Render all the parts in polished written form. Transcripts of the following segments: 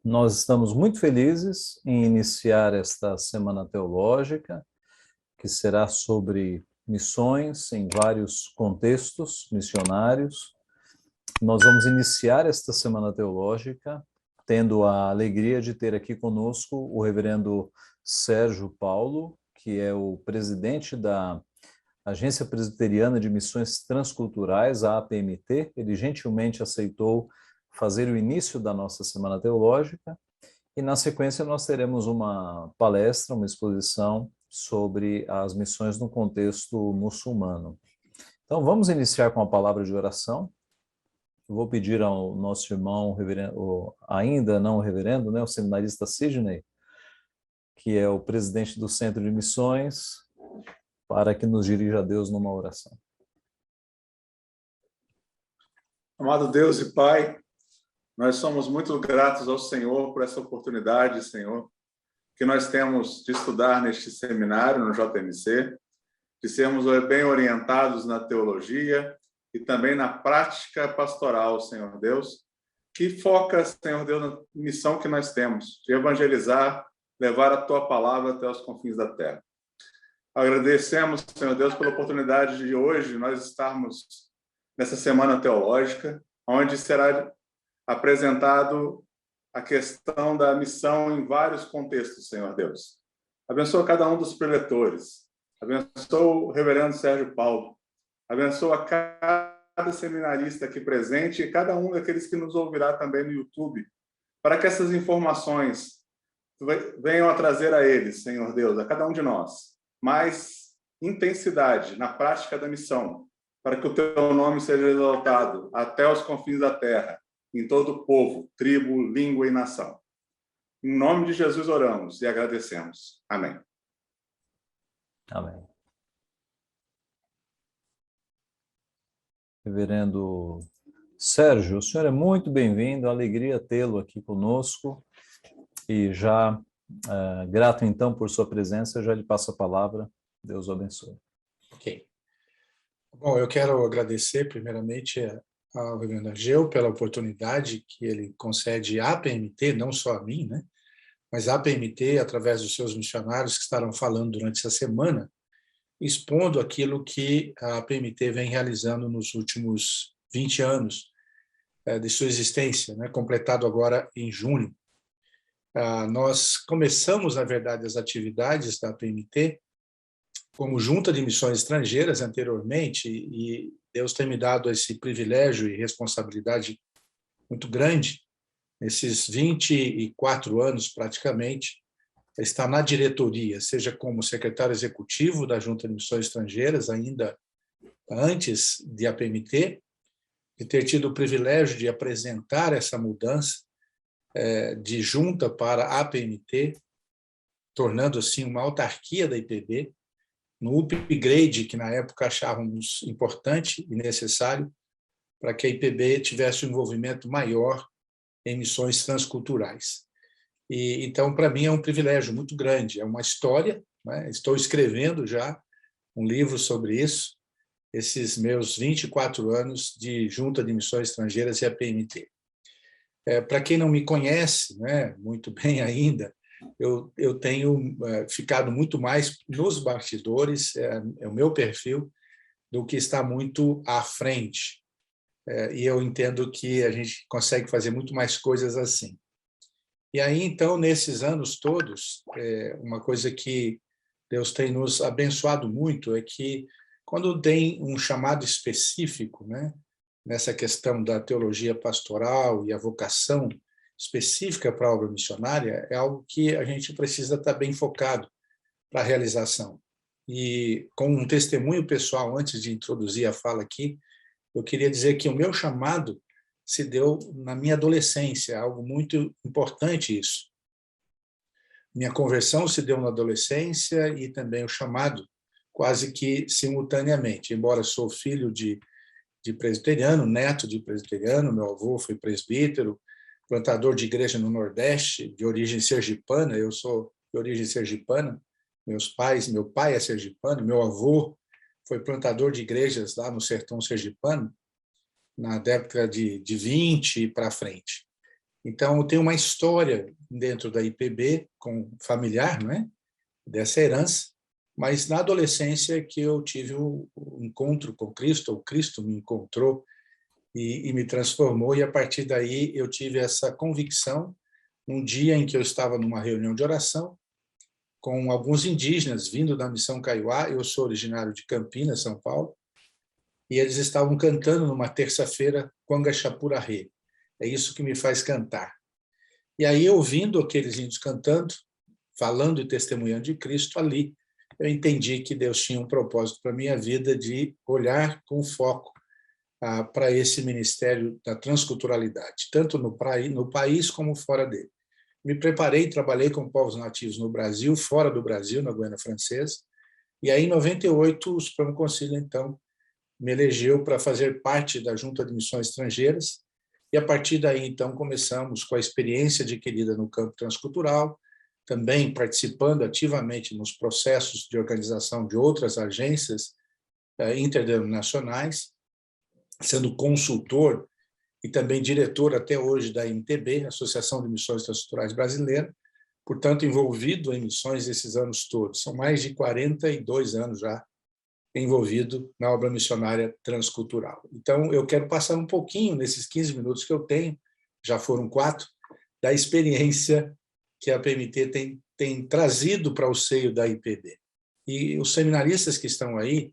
Nós estamos muito felizes em iniciar esta Semana Teológica, que será sobre missões em vários contextos missionários. Nós vamos iniciar esta Semana Teológica tendo a alegria de ter aqui conosco o reverendo Sérgio Paulo, que é o presidente da Agência Presbiteriana de Missões Transculturais, a APMT. Ele gentilmente aceitou fazer o início da nossa Semana Teológica e, na sequência, nós teremos uma palestra, uma exposição sobre as missões no contexto muçulmano. Então, vamos iniciar com a palavra de oração. Eu vou pedir ao nosso irmão, ainda não reverendo, o seminarista Sidney, que é o presidente do Centro de Missões, para que nos dirija a Deus numa oração. Amado Deus e Pai, nós somos muito gratos ao Senhor por essa oportunidade, Senhor, que nós temos de estudar neste seminário no JMC, de sermos bem orientados na teologia e também na prática pastoral, Senhor Deus, que foca, Senhor Deus, na missão que nós temos, de evangelizar, levar a Tua palavra até os confins da terra. Agradecemos, Senhor Deus, pela oportunidade de hoje nós estarmos nessa Semana Teológica, onde será apresentado a questão da missão em vários contextos, Senhor Deus. Abençoa cada um dos preletores, abençoa o reverendo Sérgio Paulo, abençoa cada seminarista aqui presente e cada um daqueles que nos ouvirá também no YouTube, para que essas informações venham a trazer a eles, Senhor Deus, a cada um de nós, mais intensidade na prática da missão, para que o Teu nome seja exaltado até os confins da terra, em todo povo, tribo, língua e nação. Em nome de Jesus oramos e agradecemos. Amém. Amém. Reverendo Sérgio, o senhor é muito bem-vindo, alegria tê-lo aqui conosco, e já grato então por sua presença, eu já lhe passo a palavra. Deus o abençoe. Ok. Bom, eu quero agradecer primeiramente ao reverendo Ageu pela oportunidade que ele concede à APMT, não só a mim, né? Mas à APMT, através dos seus missionários que estarão falando durante essa semana, expondo aquilo que a APMT vem realizando nos últimos 20 anos de sua existência, né? Completado agora em junho. Nós começamos, na verdade, as atividades da APMT como junta de missões estrangeiras anteriormente, e Deus tem me dado esse privilégio e responsabilidade muito grande, nesses 24 anos praticamente, estar na diretoria, seja como secretário executivo da Junta de Missões Estrangeiras, ainda antes de APMT, e ter tido o privilégio de apresentar essa mudança de junta para APMT, tornando assim uma autarquia da IPB, no upgrade que na época achávamos importante e necessário para que a IPB tivesse um envolvimento maior em missões transculturais. E então, para mim, é um privilégio muito grande, é uma história, né? Estou escrevendo já um livro sobre isso, esses meus 24 anos de Junta de Missões Estrangeiras e APMT. Para quem não me conhece, né, muito bem ainda, eu tenho ficado muito mais nos bastidores, é o meu perfil, do que está muito à frente. E eu entendo que a gente consegue fazer muito mais coisas assim. E aí, então, nesses anos todos, uma coisa que Deus tem nos abençoado muito é que, quando tem um chamado específico, né, nessa questão da teologia pastoral e a vocação específica para a obra missionária, é algo que a gente precisa estar bem focado para a realização. E, com um testemunho pessoal, antes de introduzir a fala aqui, eu queria dizer que o meu chamado se deu na minha adolescência, algo muito importante isso. Minha conversão se deu na adolescência e também o chamado quase que simultaneamente, embora sou filho de presbiteriano, neto de presbiteriano, meu avô foi presbítero, plantador de igreja no Nordeste, de origem sergipana, eu sou de origem sergipana, meu pai é sergipano, meu avô foi plantador de igrejas lá no sertão sergipano, na década de 20 para frente. Então, eu tenho uma história dentro da IPB, familiar, não é? Dessa herança, mas na adolescência que eu tive o encontro com Cristo, ou Cristo me encontrou e me transformou, e a partir daí eu tive essa convicção, num dia em que eu estava numa reunião de oração, com alguns indígenas vindo da Missão Kaiowá. Eu sou originário de Campinas, São Paulo, e eles estavam cantando numa terça-feira Kwanga Chapuraré. É isso que me faz cantar. E aí, ouvindo aqueles índios cantando, falando e testemunhando de Cristo ali, eu entendi que Deus tinha um propósito para a minha vida de olhar com foco para esse ministério da transculturalidade, tanto no país como fora dele. Me preparei, trabalhei com povos nativos no Brasil, fora do Brasil, na Guiana Francesa, e aí, em 98, o Supremo Conselho, então, me elegeu para fazer parte da Junta de Missões Estrangeiras, e a partir daí, então, começamos com a experiência adquirida no campo transcultural, também participando ativamente nos processos de organização de outras agências interdenominacionais, sendo consultor e também diretor até hoje da MTB, Associação de Missões Transculturais Brasileira, portanto, envolvido em missões esses anos todos. São mais de 42 anos já envolvido na obra missionária transcultural. Então, eu quero passar um pouquinho, nesses 15 minutos que eu tenho, já foram 4, da experiência que a PMT tem trazido para o seio da IPB. E os seminaristas que estão aí,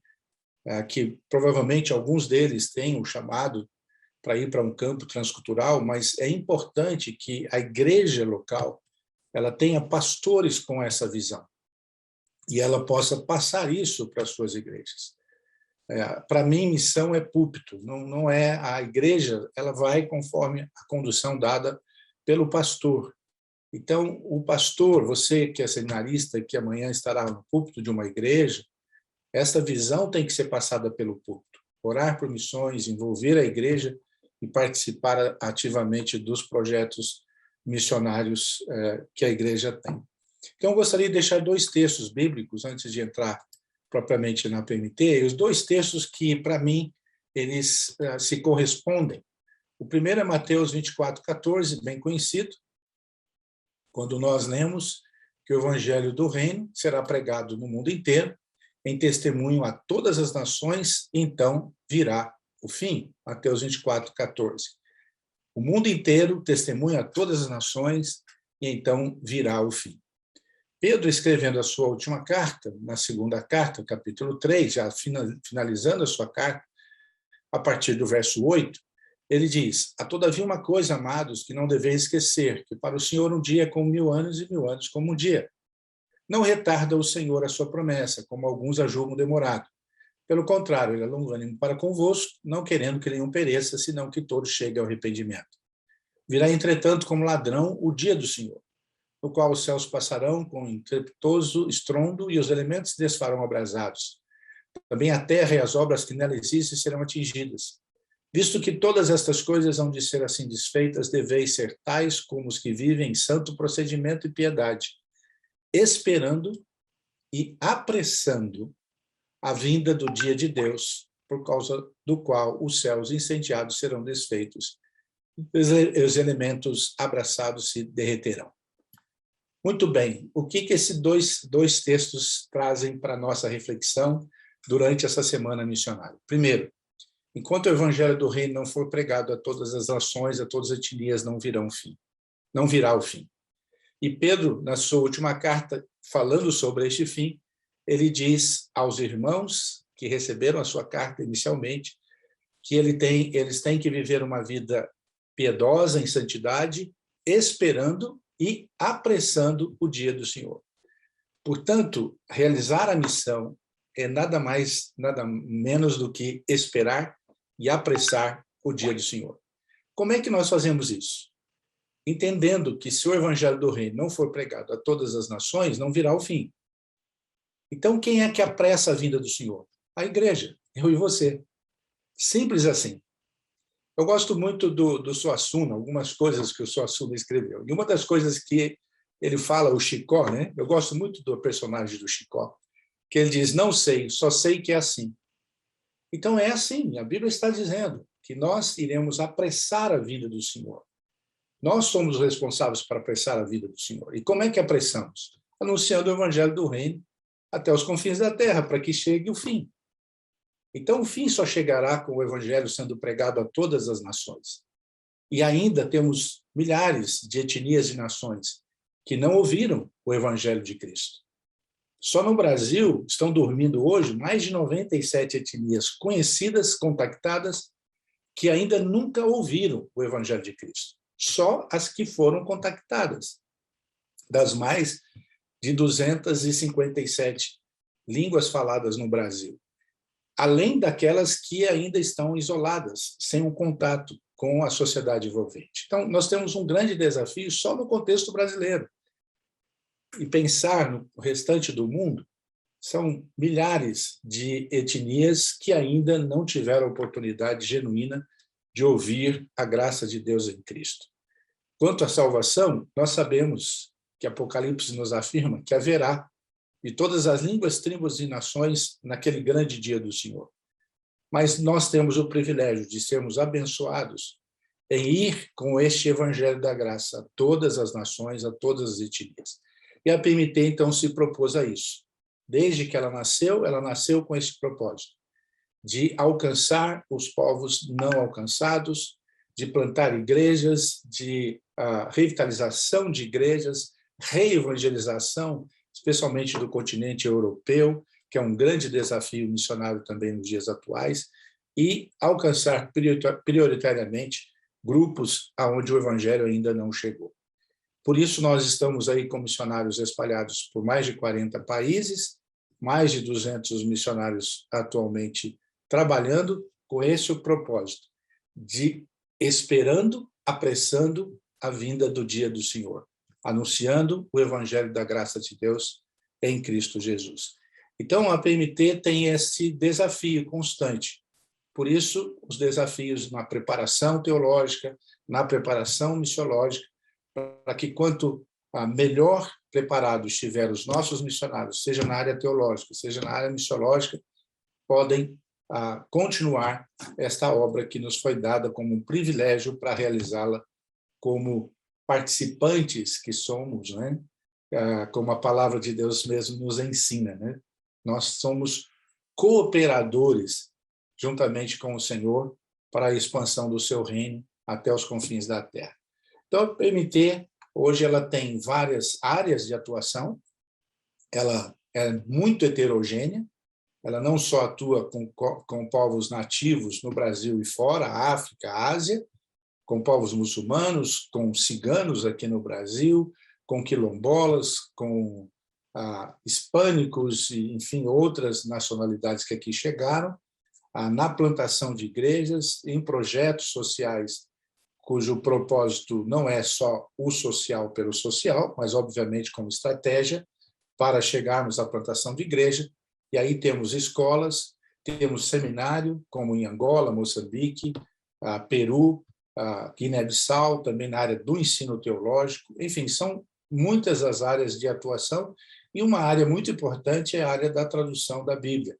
que provavelmente alguns deles têm o chamado para ir para um campo transcultural, mas é importante que a igreja local ela tenha pastores com essa visão e ela possa passar isso para as suas igrejas. Para mim, missão é púlpito, não é a igreja, ela vai conforme a condução dada pelo pastor. Então, o pastor, você que é seminarista, que amanhã estará no púlpito de uma igreja, essa visão tem que ser passada pelo púlpito. Orar por missões, envolver a igreja e participar ativamente dos projetos missionários que a igreja tem. Então, eu gostaria de deixar 2 textos bíblicos antes de entrar propriamente na PMT, e os 2 textos que, para mim, eles se correspondem. O primeiro é Mateus 24:14, bem conhecido, quando nós lemos que o evangelho do reino será pregado no mundo inteiro, em testemunho a todas as nações, então virá o fim. Mateus 24:14. O mundo inteiro testemunha a todas as nações, e então virá o fim. Pedro, escrevendo a sua última carta, na segunda carta, capítulo 3, já finalizando a sua carta, a partir do verso 8, ele diz: há todavia uma coisa, amados, que não deveis esquecer, que para o Senhor um dia é como 1000 anos, e 1000 anos como um dia. Não retarda o Senhor a sua promessa, como alguns a julgam demorado. Pelo contrário, ele é longânimo para convosco, não querendo que nenhum pereça, senão que todos cheguem ao arrependimento. Virá, entretanto, como ladrão o dia do Senhor, no qual os céus passarão com estrepitoso estrondo e os elementos se desfarão abrasados. Também a terra e as obras que nela existem serão atingidas. Visto que todas estas coisas hão de ser assim desfeitas, deveis ser tais como os que vivem em santo procedimento e piedade, esperando e apressando a vinda do dia de Deus, por causa do qual os céus incendiados serão desfeitos, os elementos abraçados se derreterão. Muito bem, o que esses dois textos trazem para a nossa reflexão durante essa semana missionária? Primeiro, enquanto o evangelho do reino não for pregado a todas as nações, a todas as etnias, não virá o fim. E Pedro, na sua última carta, falando sobre este fim, ele diz aos irmãos que receberam a sua carta inicialmente, que eles têm que viver uma vida piedosa, em santidade, esperando e apressando o dia do Senhor. Portanto, realizar a missão é nada mais, nada menos do que esperar e apressar o dia do Senhor. Como é que nós fazemos isso? Entendendo que se o evangelho do reino não for pregado a todas as nações, não virá o fim. Então, quem é que apressa a vinda do Senhor? A igreja, eu e você. Simples assim. Eu gosto muito do Suassuna, algumas coisas que o Suassuna escreveu. E uma das coisas que ele fala, o Chicó, né? Eu gosto muito do personagem do Chicó, que ele diz, não sei, só sei que é assim. Então é assim, a Bíblia está dizendo que nós iremos apressar a vinda do Senhor. Nós somos responsáveis para apressar a vida do Senhor. E como é que apressamos? Anunciando o evangelho do reino até os confins da terra, para que chegue o fim. Então, o fim só chegará com o evangelho sendo pregado a todas as nações. E ainda temos milhares de etnias e nações que não ouviram o evangelho de Cristo. Só no Brasil estão dormindo hoje mais de 97 etnias conhecidas, contactadas, que ainda nunca ouviram o evangelho de Cristo. Só as que foram contactadas, das mais de 257 línguas faladas no Brasil, além daquelas que ainda estão isoladas, sem um contato com a sociedade envolvente. Então, nós temos um grande desafio só no contexto brasileiro. E pensar no restante do mundo, são milhares de etnias que ainda não tiveram a oportunidade genuína de ouvir a graça de Deus em Cristo. Quanto à salvação, nós sabemos que Apocalipse nos afirma que haverá de todas as línguas, tribos e nações naquele grande dia do Senhor. Mas nós temos o privilégio de sermos abençoados em ir com este evangelho da graça a todas as nações, a todas as etnias. E a PMT, então, se propôs a isso. Desde que ela nasceu com esse propósito, de alcançar os povos não alcançados, de plantar igrejas, de revitalização de igrejas, reevangelização, especialmente do continente europeu, que é um grande desafio missionário também nos dias atuais, e alcançar prioritariamente grupos aonde o evangelho ainda não chegou. Por isso, nós estamos aí com missionários espalhados por mais de 40 países, mais de 200 missionários atualmente trabalhando com esse o propósito de esperando, apressando a vinda do dia do Senhor, anunciando o evangelho da graça de Deus em Cristo Jesus. Então, a PMT tem esse desafio constante. Por isso, os desafios na preparação teológica, na preparação missiológica, para que quanto melhor preparados estiver os nossos missionários, seja na área teológica, seja na área missiológica, podem continuar esta obra que nos foi dada como um privilégio para realizá-la como participantes que somos, né? Como a palavra de Deus mesmo nos ensina, né? Nós somos cooperadores juntamente com o Senhor para a expansão do seu reino até os confins da terra. Então, a PMT, hoje, ela tem várias áreas de atuação, ela é muito heterogênea, ela não só atua com povos nativos no Brasil e fora, África, Ásia, com povos muçulmanos, com ciganos aqui no Brasil, com quilombolas, com hispânicos e, enfim, outras nacionalidades que aqui chegaram, na plantação de igrejas, em projetos sociais cujo propósito não é só o social pelo social, mas, obviamente, como estratégia para chegarmos à plantação de igreja. E aí temos escolas, temos seminário, como em Angola, Moçambique, Peru, Guiné-Bissau, também na área do ensino teológico. Enfim, são muitas as áreas de atuação, e uma área muito importante é a área da tradução da Bíblia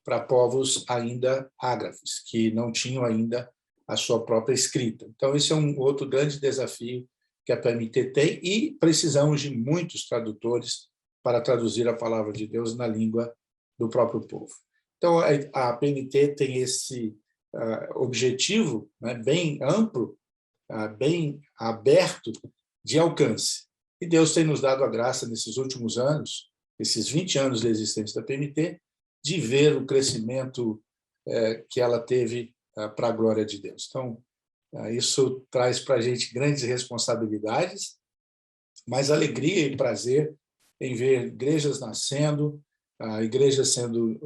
para povos ainda ágrafes, que não tinham ainda a sua própria escrita. Então, esse é um outro grande desafio que a PMT tem, e precisamos de muitos tradutores para traduzir a palavra de Deus na língua do próprio povo. Então, a PMT tem esse objetivo, né, bem amplo, bem aberto de alcance. E Deus tem nos dado a graça nesses últimos anos, esses 20 anos de existência da PMT, de ver o crescimento que ela teve para a glória de Deus. Então, isso traz para a gente grandes responsabilidades, mas alegria e prazer em ver igrejas nascendo, igrejas sendo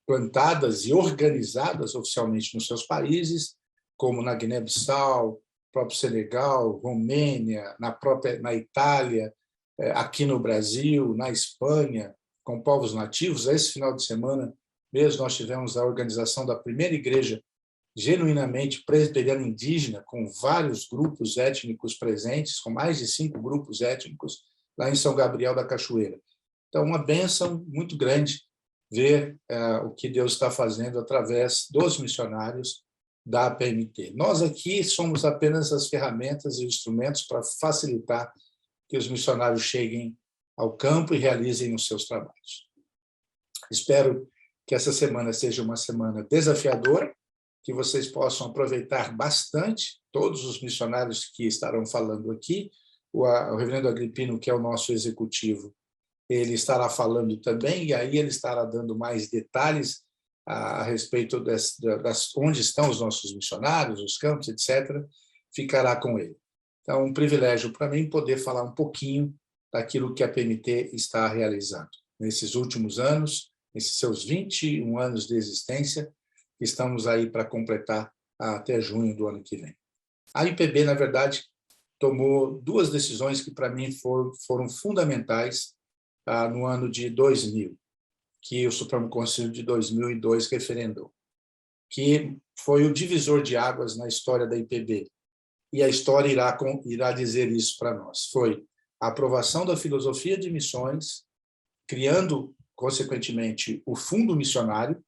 plantadas e organizadas oficialmente nos seus países, como na Guiné-Bissau, próprio Senegal, Romênia, na Itália, aqui no Brasil, na Espanha, com povos nativos. Esse final de semana mesmo nós tivemos a organização da primeira igreja genuinamente presbiteriana indígena, com vários grupos étnicos presentes, com mais de 5 grupos étnicos, lá em São Gabriel da Cachoeira. Então, uma bênção muito grande ver o que Deus está fazendo através dos missionários da APMT. Nós aqui somos apenas as ferramentas e instrumentos para facilitar que os missionários cheguem ao campo e realizem os seus trabalhos. Espero que essa semana seja uma semana desafiadora, que vocês possam aproveitar bastante todos os missionários que estarão falando aqui. O reverendo Agripino, que é o nosso executivo, ele estará falando também, e aí ele estará dando mais detalhes a respeito onde estão os nossos missionários, os campos, etc., ficará com ele. Então, um privilégio para mim poder falar um pouquinho daquilo que a PMT está realizando nesses últimos anos, nesses seus 21 anos de existência, que estamos aí para completar até junho do ano que vem. A IPB, na verdade, tomou duas decisões que, para mim, foram fundamentais no ano de 2000, que o Supremo Conselho de 2002 referendou, que foi o divisor de águas na história da IPB. E a história irá dizer isso para nós. Foi a aprovação da filosofia de missões, criando, consequentemente, o Fundo Missionário,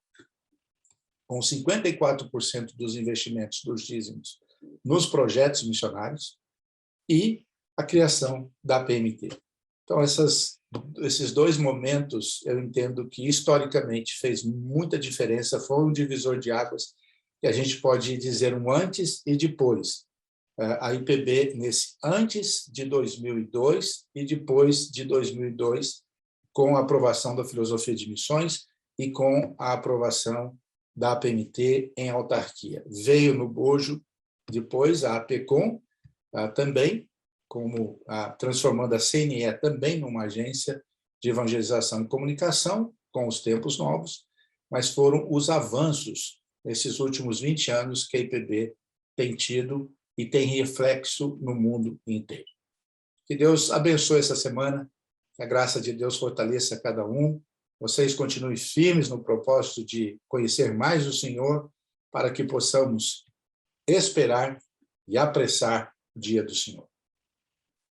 com 54% dos investimentos dos dízimos nos projetos missionários, e a criação da PMT. Então, esses dois momentos, eu entendo que, historicamente, fez muita diferença, foi um divisor de águas, que a gente pode dizer um antes e depois. A IPB, nesse antes de 2002 e depois de 2002, com a aprovação da filosofia de missões e com a aprovação da APMT em autarquia. Veio no bojo depois a APCOM, também, transformando a CNE também numa agência de evangelização e comunicação, com os tempos novos, mas foram os avanços nesses últimos 20 anos que a IPB tem tido e tem reflexo no mundo inteiro. Que Deus abençoe essa semana, que a graça de Deus fortaleça cada um, vocês continuem firmes no propósito de conhecer mais o Senhor, para que possamos esperar e apressar o dia do Senhor.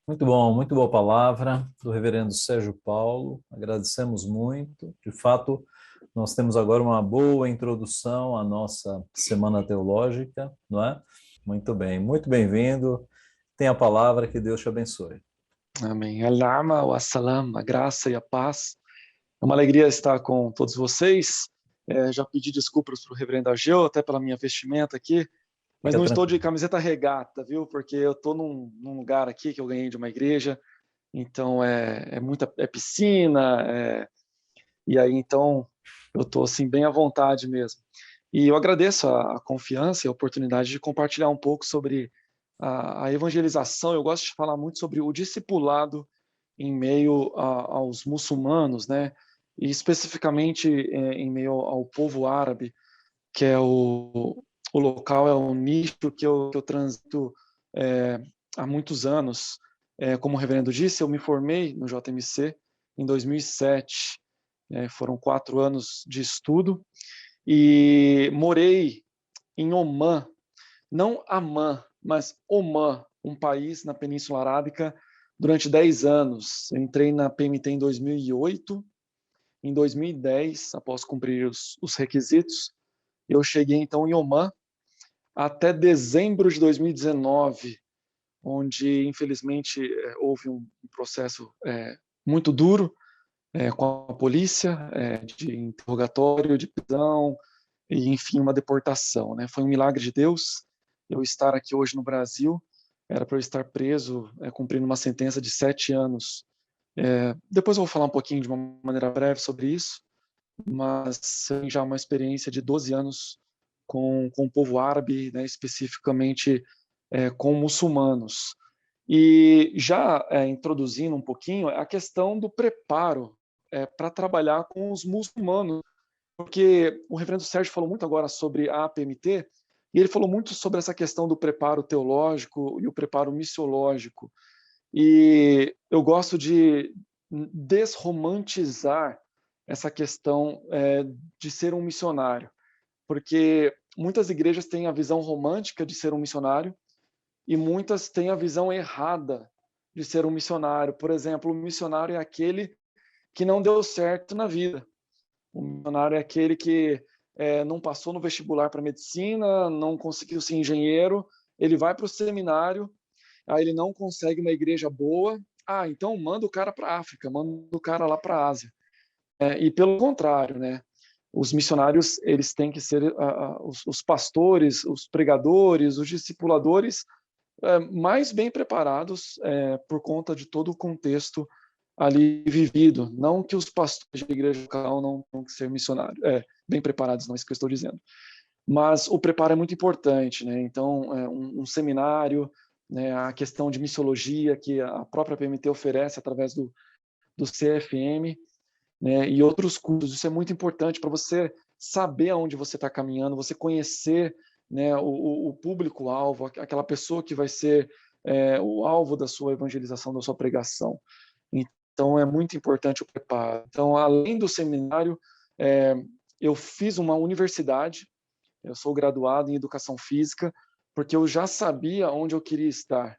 Muito bom, muito boa palavra do reverendo Sérgio Paulo, agradecemos muito. De fato, nós temos agora uma boa introdução à nossa Semana Teológica, não é? Muito bem, muito bem-vindo. Tem a palavra, que Deus te abençoe. Amém. Al-Nama wa salam, a graça e a paz. É uma alegria estar com todos vocês. Já pedi desculpas para o reverendo Ageu, até pela minha vestimenta aqui, mas não estou de camiseta regata, viu? Porque eu estou num lugar aqui que eu ganhei de uma igreja, então é piscina, e aí então eu estou assim bem à vontade mesmo. E eu agradeço a confiança e a oportunidade de compartilhar um pouco sobre a evangelização. Eu gosto de falar muito sobre o discipulado em meio aos muçulmanos, né? E especificamente em meio ao povo árabe, que é o local, é um nicho que eu transito há muitos anos. Como o reverendo disse, eu me formei no JMC em 2007. Foram 4 anos de estudo e morei em Omã, não Amã, mas Omã, um país na Península Arábica, durante 10 anos. Eu entrei na PMT em 2008. Em 2010, após cumprir os requisitos, eu cheguei então em Omã até dezembro de 2019, onde infelizmente houve um processo muito duro com a polícia, de interrogatório, de prisão, e enfim, uma deportação, né? Foi um milagre de Deus eu estar aqui hoje no Brasil. Era para eu estar preso, cumprindo uma sentença de 7 anos. Depois eu vou falar um pouquinho de uma maneira breve sobre isso, mas já uma experiência de 12 anos com o povo árabe, né, especificamente com muçulmanos. E já introduzindo um pouquinho a questão do preparo para trabalhar com os muçulmanos, porque o reverendo Sérgio falou muito agora sobre a APMT, e ele falou muito sobre essa questão do preparo teológico e o preparo missiológico. E eu gosto de desromantizar essa questão de ser um missionário, porque muitas igrejas têm a visão romântica de ser um missionário e muitas têm a visão errada de ser um missionário. Por exemplo, o missionário é aquele que não deu certo na vida. O missionário é aquele que não passou no vestibular para medicina, não conseguiu ser engenheiro, ele vai para o seminário, aí ele não consegue uma igreja boa, então manda o cara para a África, manda o cara lá para a Ásia. E pelo contrário, né? Os missionários, eles têm que ser os pastores, os pregadores, os discipuladores mais bem preparados por conta de todo o contexto ali vivido. Não que os pastores de igreja local não tenham que ser missionários, bem preparados, não é isso que eu estou dizendo. Mas o preparo é muito importante, né? Então, um seminário, né, a questão de missiologia que a própria PMT oferece através do CFM, né, e outros cursos, isso é muito importante para você saber aonde você está caminhando, você conhecer, né, o público-alvo, aquela pessoa que vai ser o alvo da sua evangelização, da sua pregação. Então, é muito importante o preparo. Então, além do seminário, eu fiz uma universidade, eu sou graduado em Educação Física, porque eu já sabia onde eu queria estar,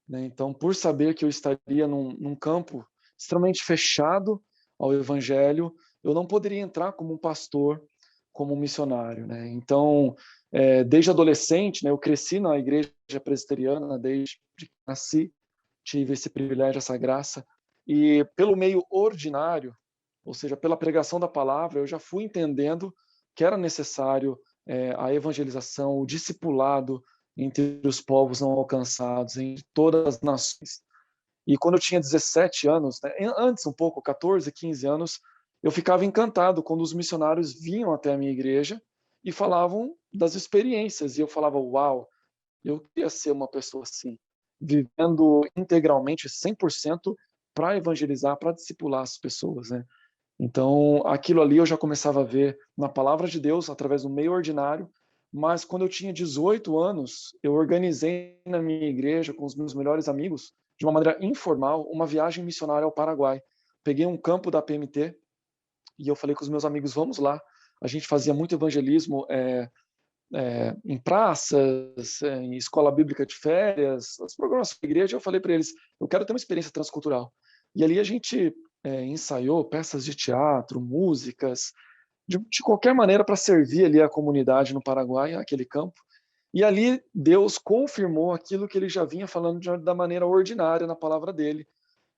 né? Então, por saber que eu estaria num campo extremamente fechado ao Evangelho, eu não poderia entrar como um pastor, como um missionário, né? Então, desde adolescente, né, eu cresci na igreja presbiteriana, desde que nasci, tive esse privilégio, essa graça, e pelo meio ordinário, ou seja, pela pregação da palavra, eu já fui entendendo que era necessário a evangelização, o discipulado entre os povos não alcançados, em todas as nações. E quando eu tinha 17 anos, né, antes um pouco, 14, 15 anos, eu ficava encantado quando os missionários vinham até a minha igreja e falavam das experiências. E eu falava, uau, eu queria ser uma pessoa assim, vivendo integralmente 100% para evangelizar, para discipular as pessoas, né? Então, aquilo ali eu já começava a ver na palavra de Deus, através do meio ordinário, mas quando eu tinha 18 anos, eu organizei na minha igreja, com os meus melhores amigos, de uma maneira informal, uma viagem missionária ao Paraguai. Peguei um campo da PMT e eu falei com os meus amigos, vamos lá. A gente fazia muito evangelismo em praças, em escola bíblica de férias, os programas da igreja. Eu falei para eles, eu quero ter uma experiência transcultural. E ali a gente ensaiou peças de teatro, músicas, de qualquer maneira para servir ali a comunidade no Paraguai, aquele campo. E ali Deus confirmou aquilo que ele já vinha falando da maneira ordinária na palavra dele.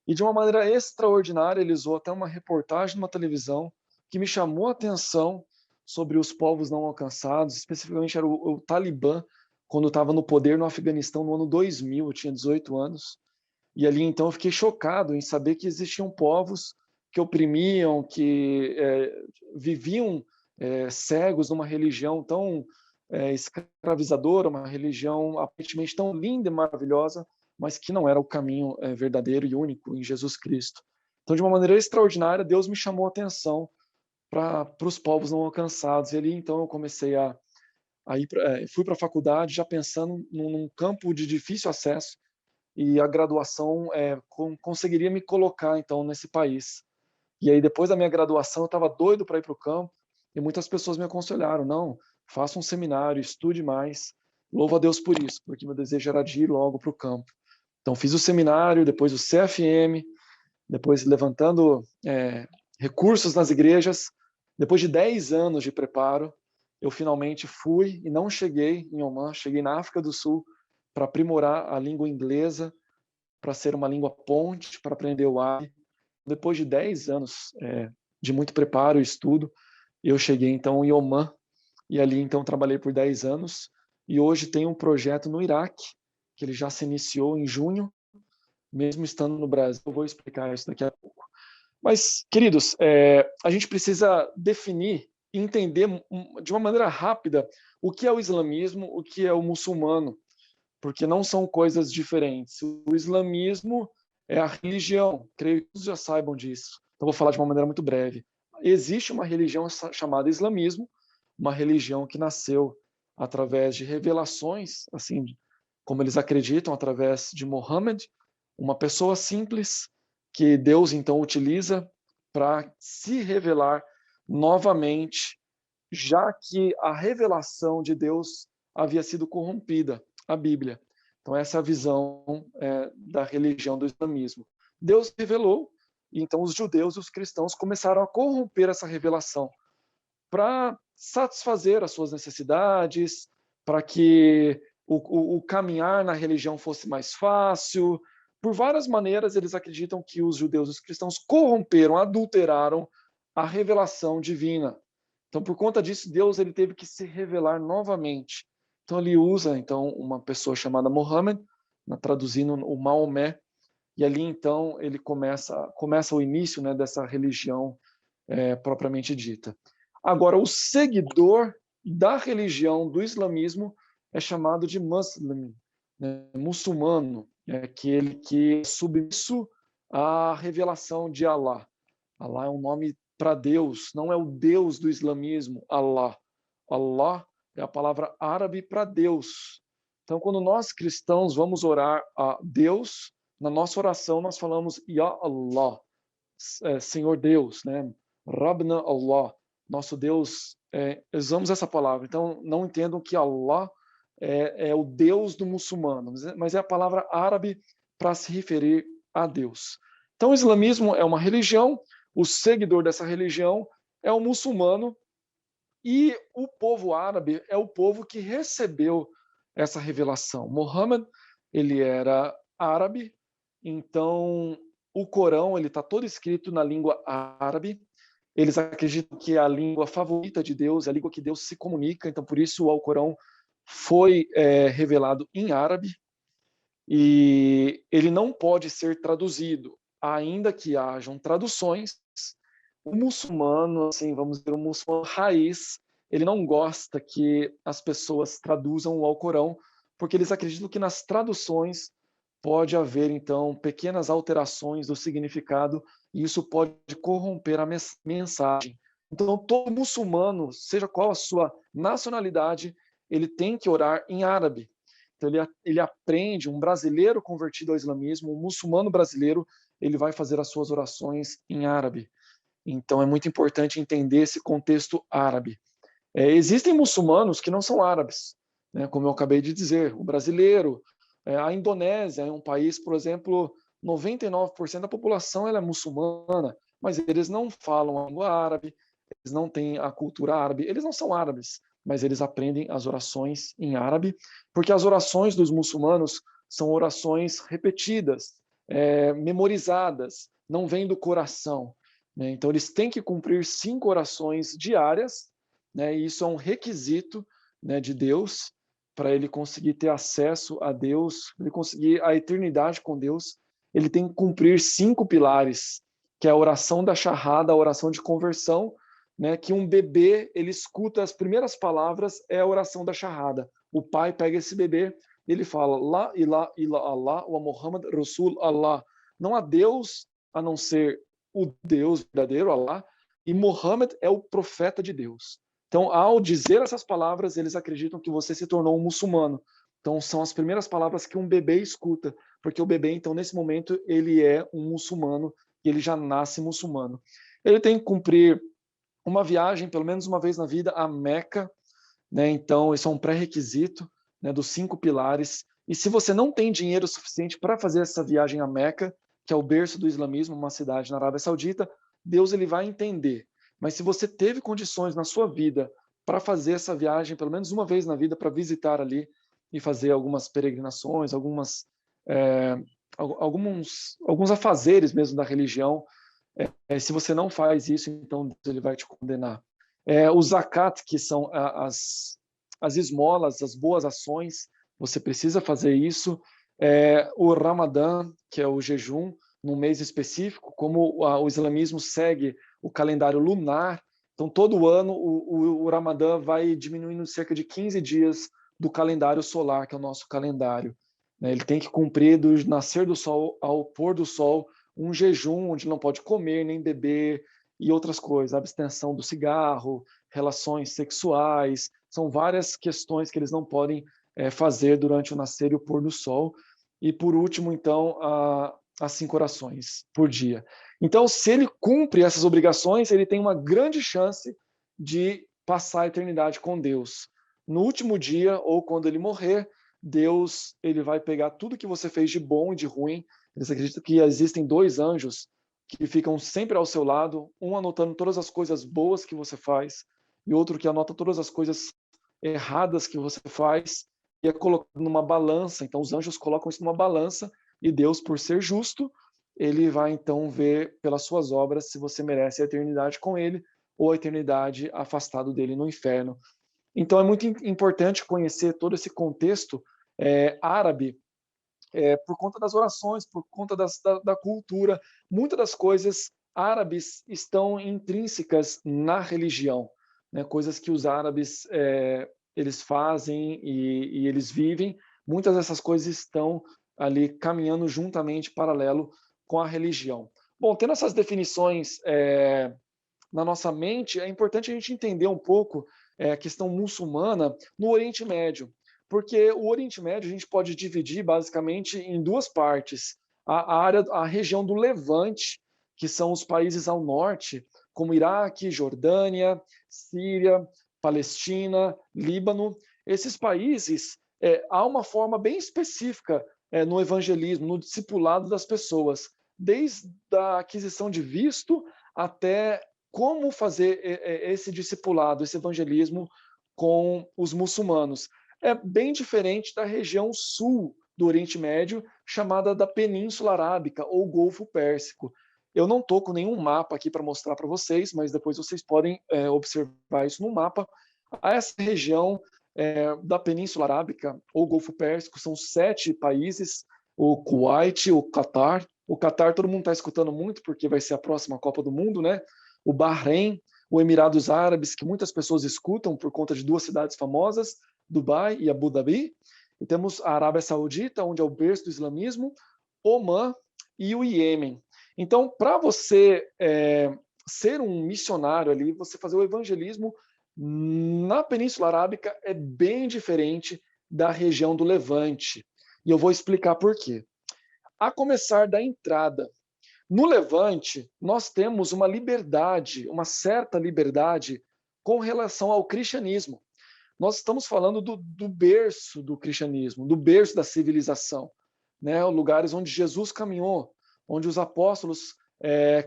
E de uma maneira extraordinária, ele usou até uma reportagem numa televisão que me chamou a atenção sobre os povos não alcançados, especificamente era o Talibã, quando estava no poder no Afeganistão no ano 2000, eu tinha 18 anos. E ali, então, eu fiquei chocado em saber que existiam povos que oprimiam, que viviam cegos numa religião tão escravizadora, uma religião aparentemente tão linda e maravilhosa, mas que não era o caminho verdadeiro e único em Jesus Cristo. Então, de uma maneira extraordinária, Deus me chamou a atenção para os povos não alcançados. E ali, então, eu comecei fui para a faculdade já pensando num campo de difícil acesso, e a graduação conseguiria me colocar, então, nesse país. E aí, depois da minha graduação, eu estava doido para ir para o campo, e muitas pessoas me aconselharam, não, faça um seminário, estude mais, louvo a Deus por isso, porque meu desejo era de ir logo para o campo. Então, fiz o seminário, depois o CFM, depois levantando recursos nas igrejas. Depois de 10 anos de preparo, eu finalmente fui e não cheguei em Oman, cheguei na África do Sul, para aprimorar a língua inglesa, para ser uma língua ponte, para aprender o árabe. Depois de 10 anos de muito preparo e estudo, eu cheguei então em Oman, e ali então trabalhei por 10 anos, e hoje tenho um projeto no Iraque, que ele já se iniciou em junho, mesmo estando no Brasil. Eu vou explicar isso daqui a pouco. Mas, queridos, a gente precisa definir e entender de uma maneira rápida o que é o islamismo, o que é o muçulmano, porque não são coisas diferentes. O islamismo é a religião, creio que todos já saibam disso. Então, vou falar de uma maneira muito breve. Existe uma religião chamada islamismo, uma religião que nasceu através de revelações, assim como eles acreditam, através de Muhammad, uma pessoa simples que Deus então utiliza para se revelar novamente, já que a revelação de Deus havia sido corrompida, a Bíblia. Então essa é a visão da religião do islamismo. Deus revelou, e então os judeus e os cristãos começaram a corromper essa revelação. para satisfazer as suas necessidades, para que o caminhar na religião fosse mais fácil. Por várias maneiras, eles acreditam que os judeus e os cristãos corromperam, adulteraram a revelação divina. Então, por conta disso, Deus ele teve que se revelar novamente. Então, ele usa então uma pessoa chamada Muhammad, traduzindo o Maomé, e ali então ele começa o início, né, dessa religião propriamente dita. Agora, o seguidor da religião do islamismo é chamado de muslim, né, muçulmano, aquele que é submisso à revelação de Allah. Allah é um nome para Deus, não é o Deus do islamismo, Allah. Allah é a palavra árabe para Deus. Então, quando nós cristãos vamos orar a Deus, na nossa oração nós falamos Ya Allah, Senhor Deus, né? Rabbna Allah, nosso Deus, usamos essa palavra. Então, não entendam que Allah é o Deus do muçulmano, mas é a palavra árabe para se referir a Deus. Então, o islamismo é uma religião, o seguidor dessa religião é o muçulmano, e o povo árabe é o povo que recebeu essa revelação. Muhammad, ele era árabe, então o Corão ele está todo escrito na língua árabe. Eles acreditam que é a língua favorita de Deus, é a língua que Deus se comunica, então por isso o Alcorão foi revelado em árabe, e ele não pode ser traduzido, ainda que hajam traduções. O muçulmano, assim, vamos dizer, o muçulmano raiz, ele não gosta que as pessoas traduzam o Alcorão, porque eles acreditam que nas traduções pode haver, então, pequenas alterações do significado, e isso pode corromper a mensagem. Então, todo muçulmano, seja qual a sua nacionalidade, ele tem que orar em árabe. Então, ele aprende, um brasileiro convertido ao islamismo, um muçulmano brasileiro, ele vai fazer as suas orações em árabe. Então, é muito importante entender esse contexto árabe. Existem muçulmanos que não são árabes, né, como eu acabei de dizer. O brasileiro, a Indonésia é um país, por exemplo, 99% da população ela é muçulmana, mas eles não falam a língua árabe, eles não têm a cultura árabe, eles não são árabes, mas eles aprendem as orações em árabe, porque as orações dos muçulmanos são orações repetidas, memorizadas, não vêm do coração. Né? Então, eles têm que cumprir 5 orações diárias, né? E isso é um requisito, né, de Deus, para ele conseguir ter acesso a Deus, ele conseguir a eternidade com Deus. Ele tem que cumprir 5 pilares, que é a oração da shahada, a oração de conversão, né, que um bebê, ele escuta as primeiras palavras, é a oração da shahada. O pai pega esse bebê, ele fala, La ilaha illa Allah wa Muhammad Rasul Allah. Não há Deus a não ser o Deus verdadeiro, Allah, e Muhammad é o profeta de Deus. Então, ao dizer essas palavras, eles acreditam que você se tornou um muçulmano. Então, são as primeiras palavras que um bebê escuta, porque o bebê, então, nesse momento, ele é um muçulmano, e ele já nasce muçulmano. Ele tem que cumprir uma viagem, pelo menos uma vez na vida, a Meca, né? Então, isso é um pré-requisito, né, dos 5 pilares. E se você não tem dinheiro suficiente para fazer essa viagem a Meca, que é o berço do islamismo, uma cidade na Arábia Saudita, Deus ele vai entender. Mas se você teve condições na sua vida para fazer essa viagem, pelo menos uma vez na vida, para visitar ali e fazer algumas peregrinações, alguns afazeres mesmo da religião, se você não faz isso, então Deus ele vai te condenar. O zakat, que são as esmolas, as boas ações, você precisa fazer isso. O Ramadã, que é o jejum, num mês específico, como o islamismo segue o calendário lunar, então todo ano o Ramadã vai diminuindo cerca de 15 dias do calendário solar, que é o nosso calendário. Ele tem que cumprir do nascer do sol ao pôr do sol um jejum onde não pode comer nem beber e outras coisas, abstenção do cigarro, relações sexuais, são várias questões que eles não podem fazer durante o nascer e o pôr do sol. E por último, então, as 5 orações por dia. Então, se ele cumpre essas obrigações, ele tem uma grande chance de passar a eternidade com Deus. No último dia, ou quando ele morrer, Deus ele vai pegar tudo que você fez de bom e de ruim. Eles acreditam que existem 2 anjos que ficam sempre ao seu lado, um anotando todas as coisas boas que você faz e outro que anota todas as coisas erradas que você faz e é colocado numa balança. Então, os anjos colocam isso numa balança e Deus, por ser justo, ele vai então ver pelas suas obras se você merece a eternidade com ele ou a eternidade afastado dele no inferno. Então, é muito importante conhecer todo esse contexto árabe, por conta das orações, por conta da cultura. Muitas das coisas árabes estão intrínsecas na religião, né? Coisas que os árabes eles fazem e eles vivem. Muitas dessas coisas estão ali caminhando juntamente, paralelo com a religião. Bom, tendo essas definições na nossa mente, é importante a gente entender um pouco a questão muçulmana no Oriente Médio, porque o Oriente Médio a gente pode dividir basicamente em duas partes. A região do Levante, que são os países ao norte, como Iraque, Jordânia, Síria, Palestina, Líbano. Esses países, há uma forma bem específica no evangelismo, no discipulado das pessoas, desde a aquisição de visto até como fazer esse discipulado, esse evangelismo com os muçulmanos. É bem diferente da região sul do Oriente Médio, chamada da Península Arábica ou Golfo Pérsico. Eu não estou com nenhum mapa aqui para mostrar para vocês, mas depois vocês podem observar isso no mapa. Essa região da Península Arábica ou Golfo Pérsico são 7 países: o Kuwait, o Catar. O Catar todo mundo está escutando muito, porque vai ser a próxima Copa do Mundo, né? O Bahrein, o Emirados Árabes, que muitas pessoas escutam por conta de 2 cidades famosas, Dubai e Abu Dhabi. E temos a Arábia Saudita, onde é o berço do islamismo, Omã e o Iêmen. Então, para você ser um missionário ali, você fazer o evangelismo na Península Arábica é bem diferente da região do Levante. E eu vou explicar por quê. A começar da entrada. No Levante, nós temos uma liberdade, uma certa liberdade com relação ao cristianismo. Nós estamos falando do berço do cristianismo, do berço da civilização, né? Lugares onde Jesus caminhou, onde os apóstolos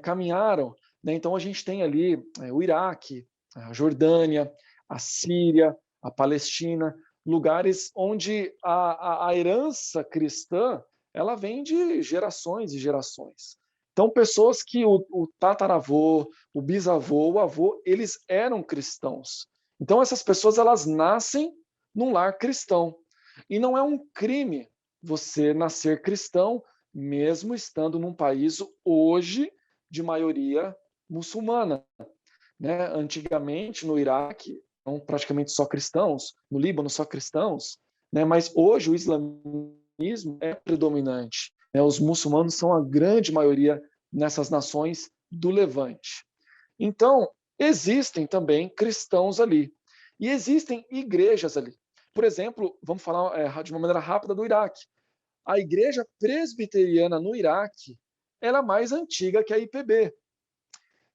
caminharam, né? Então, a gente tem ali o Iraque, a Jordânia, a Síria, a Palestina, lugares onde a herança cristã ela vem de gerações e gerações. Então, pessoas que o tataravô, o bisavô, o avô, eles eram cristãos. Então, essas pessoas elas nascem num lar cristão. E não é um crime você nascer cristão, mesmo estando num país hoje de maioria muçulmana, né? Antigamente, no Iraque, eram praticamente só cristãos, no Líbano, só cristãos, né? Mas hoje o islamismo é predominante. Né? Os muçulmanos são a grande maioria nessas nações do Levante. Então, existem também cristãos ali. E existem igrejas ali. Por exemplo, vamos falar de uma maneira rápida do Iraque. A igreja presbiteriana no Iraque ela é mais antiga que a IPB.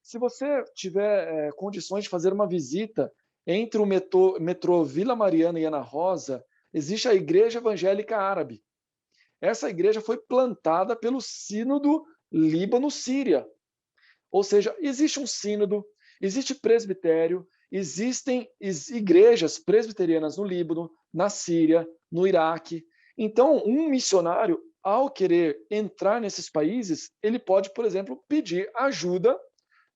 Se você tiver condições de fazer uma visita entre o metrô Vila Mariana e Ana Rosa, existe a Igreja Evangélica Árabe. Essa igreja foi plantada pelo Sínodo Líbano-Síria. Ou seja, existe um sínodo, existe presbitério, existem igrejas presbiterianas no Líbano, na Síria, no Iraque. Então, um missionário, ao querer entrar nesses países, ele pode, por exemplo, pedir ajuda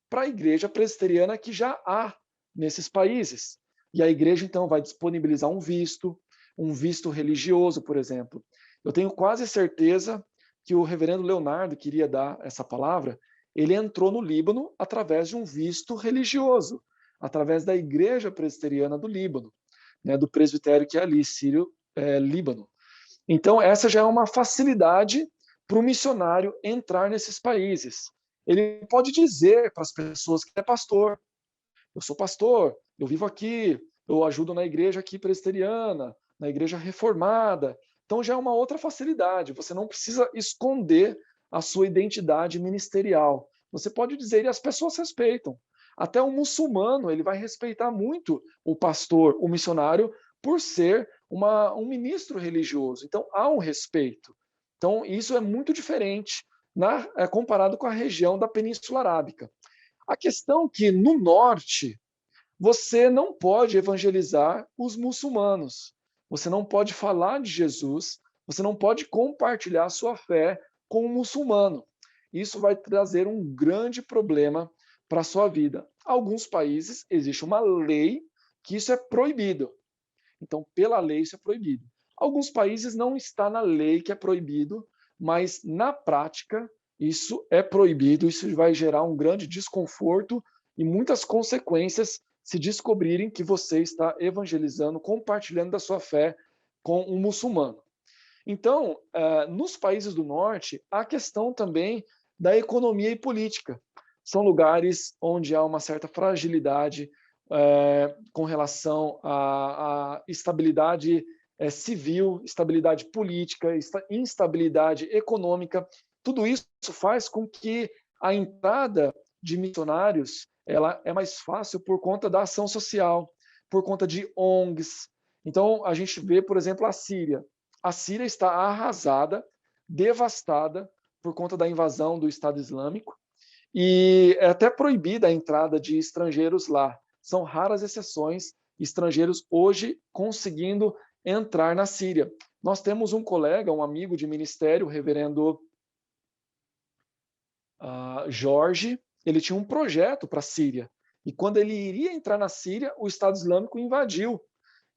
para a igreja presbiteriana que já há nesses países. E a igreja, então, vai disponibilizar um visto religioso, por exemplo. Eu tenho quase certeza que o reverendo Leonardo queria dar essa palavra. Ele entrou no Líbano através de um visto religioso, através da igreja presbiteriana do Líbano, né, do presbitério que é ali, Sírio-Líbano. Então, essa já é uma facilidade para o missionário entrar nesses países. Ele pode dizer para as pessoas que é pastor. Eu sou pastor, eu vivo aqui, eu ajudo na igreja aqui presbiteriana, na igreja reformada. Então já é uma outra facilidade. Você não precisa esconder a sua identidade ministerial. Você pode dizer e as pessoas respeitam. Até o muçulmano ele vai respeitar muito o pastor, o missionário, por ser um ministro religioso. Então há um respeito. Então isso é muito diferente comparado com a região da Península Arábica. A questão que no norte você não pode evangelizar os muçulmanos, você não pode falar de Jesus, você não pode compartilhar a sua fé com um muçulmano. Isso vai trazer um grande problema para a sua vida. Alguns países existe uma lei que isso é proibido. Então, pela lei, isso é proibido. Alguns países não está na lei que é proibido, mas na prática isso é proibido. Isso vai gerar um grande desconforto e muitas consequências se descobrirem que você está evangelizando, compartilhando da sua fé com um muçulmano. Então, nos países do norte, há a questão também da economia e política. São lugares onde há uma certa fragilidade com relação à estabilidade civil, estabilidade política, instabilidade econômica. Tudo isso faz com que a entrada de missionários ela é mais fácil por conta da ação social, por conta de ONGs. Então, a gente vê, por exemplo, a Síria. A Síria está arrasada, devastada por conta da invasão do Estado Islâmico e é até proibida a entrada de estrangeiros lá. São raras exceções estrangeiros hoje conseguindo entrar na Síria. Nós temos um colega, um amigo de ministério, o reverendo Jorge, ele tinha um projeto para a Síria. E quando ele iria entrar na Síria, o Estado Islâmico invadiu.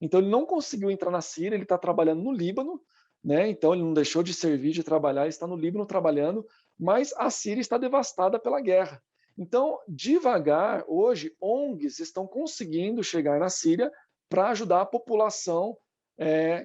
Então ele não conseguiu entrar na Síria, ele está trabalhando no Líbano, né? Então ele não deixou de servir, de trabalhar, ele está no Líbano trabalhando, mas a Síria está devastada pela guerra. Então, devagar, hoje, ONGs estão conseguindo chegar na Síria para ajudar a população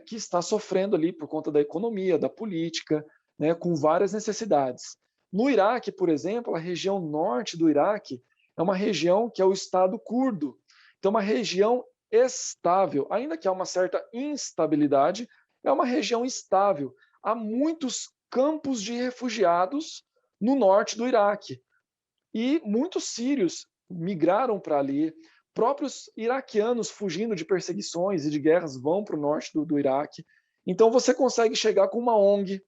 que está sofrendo ali por conta da economia, da política, né, com várias necessidades. No Iraque, por exemplo, a região norte do Iraque é uma região que é o Estado curdo. Então, uma região estável, ainda que há uma certa instabilidade, é uma região estável. Há muitos campos de refugiados no norte do Iraque. E muitos sírios migraram para ali. Próprios iraquianos fugindo de perseguições e de guerras vão para o norte do Iraque. Então, você consegue chegar com uma ONG,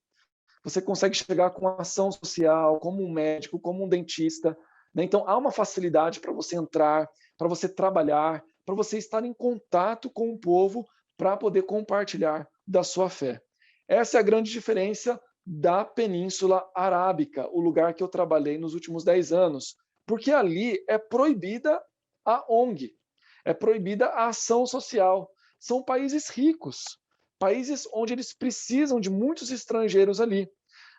você consegue chegar com uma ação social, como um médico, como um dentista. Né? Então, há uma facilidade para você entrar, para você trabalhar, para você estar em contato com o povo para poder compartilhar da sua fé. Essa é a grande diferença da Península Arábica, o lugar que eu trabalhei nos últimos 10 anos, porque ali é proibida a ONG, é proibida a ação social. São países ricos, países onde eles precisam de muitos estrangeiros ali.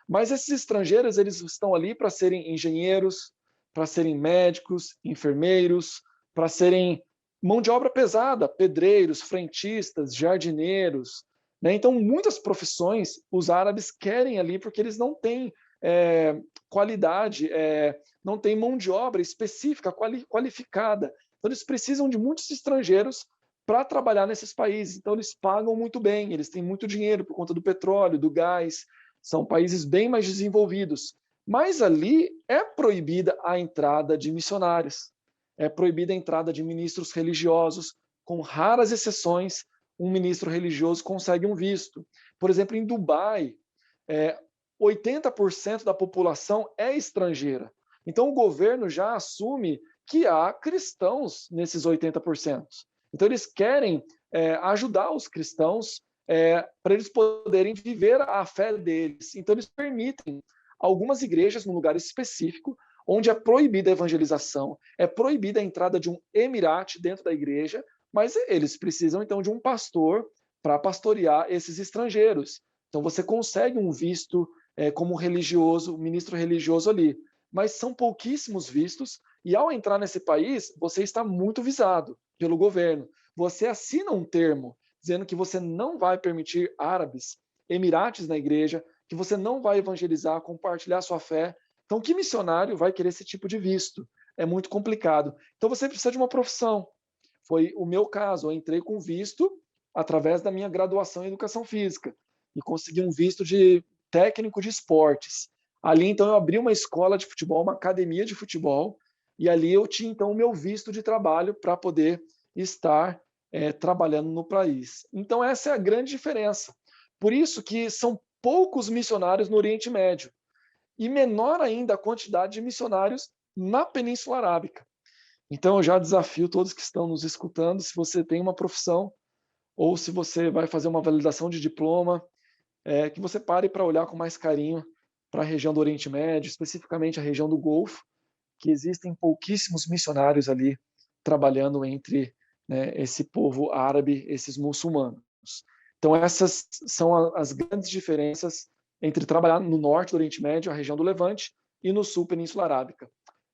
Mas esses estrangeiros, eles estão ali para serem engenheiros, para serem médicos, enfermeiros, para serem mão de obra pesada, pedreiros, frentistas, jardineiros. Né? Então, muitas profissões os árabes querem ali porque eles não têm qualidade, não têm mão de obra específica, qualificada. Então, eles precisam de muitos estrangeiros para trabalhar nesses países. Então, eles pagam muito bem, eles têm muito dinheiro por conta do petróleo, do gás. São países bem mais desenvolvidos. Mas ali é proibida a entrada de missionários. É proibida a entrada de ministros religiosos. Com raras exceções, um ministro religioso consegue um visto. Por exemplo, em Dubai, 80% da população é estrangeira. Então, o governo já assume que há cristãos nesses 80%. Então, eles querem ajudar os cristãos para eles poderem viver a fé deles. Então, eles permitem algumas igrejas num lugar específico, onde é proibida a evangelização, é proibida a entrada de um emirate dentro da igreja, mas eles precisam, então, de um pastor para pastorear esses estrangeiros. Então, você consegue um visto como religioso, ministro religioso ali, mas são pouquíssimos vistos, e ao entrar nesse país, você está muito visado pelo governo. Você assina um termo dizendo que você não vai permitir árabes, emirates na igreja, que você não vai evangelizar, compartilhar sua fé. Então, que missionário vai querer esse tipo de visto? É muito complicado. Então, você precisa de uma profissão. Foi o meu caso. Eu entrei com visto através da minha graduação em Educação Física e consegui um visto de técnico de esportes. Ali, então, eu abri uma escola de futebol, uma academia de futebol, e ali eu tinha, então, o meu visto de trabalho para poder estar trabalhando no país. Então, essa é a grande diferença. Por isso que são poucos missionários no Oriente Médio e menor ainda a quantidade de missionários na Península Arábica. Então, eu já desafio todos que estão nos escutando, se você tem uma profissão ou se você vai fazer uma validação de diploma, que você pare para olhar com mais carinho para a região do Oriente Médio, especificamente a região do Golfo, que existem pouquíssimos missionários ali trabalhando entre, né, esse povo árabe, esses muçulmanos. Então, essas são as grandes diferenças entre trabalhar no norte do Oriente Médio, a região do Levante, e no sul, Península Arábica.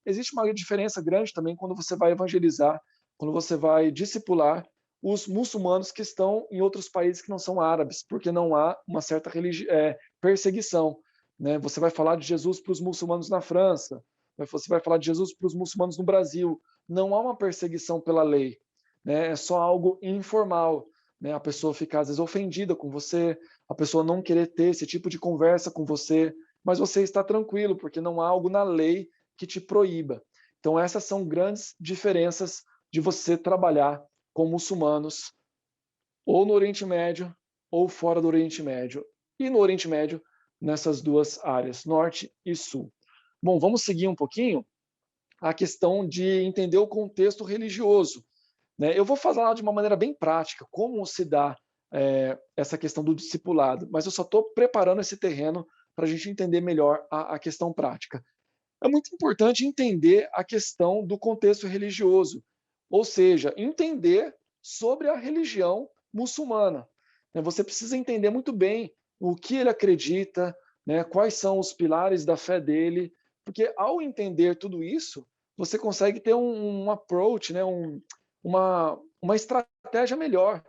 Existe uma diferença grande também quando você vai evangelizar, quando você vai discipular os muçulmanos que estão em outros países que não são árabes, porque não há uma certa perseguição. Né? Você vai falar de Jesus para os muçulmanos na França, você vai falar de Jesus para os muçulmanos no Brasil. Não há uma perseguição pela lei, né? É só algo informal. Né? A pessoa fica, às vezes, ofendida com você, a pessoa não querer ter esse tipo de conversa com você, mas você está tranquilo, porque não há algo na lei que te proíba. Então, essas são grandes diferenças de você trabalhar com muçulmanos, ou no Oriente Médio, ou fora do Oriente Médio. E no Oriente Médio, nessas duas áreas, norte e sul. Bom, vamos seguir um pouquinho a questão de entender o contexto religioso. Né? Eu vou falar de uma maneira bem prática, como se dá essa questão do discipulado, mas eu só estou preparando esse terreno para a gente entender melhor a questão prática. É muito importante entender a questão do contexto religioso, ou seja, entender sobre a religião muçulmana. Você precisa entender muito bem o que ele acredita, né, quais são os pilares da fé dele, porque ao entender tudo isso, você consegue ter um approach, né, uma estratégia melhor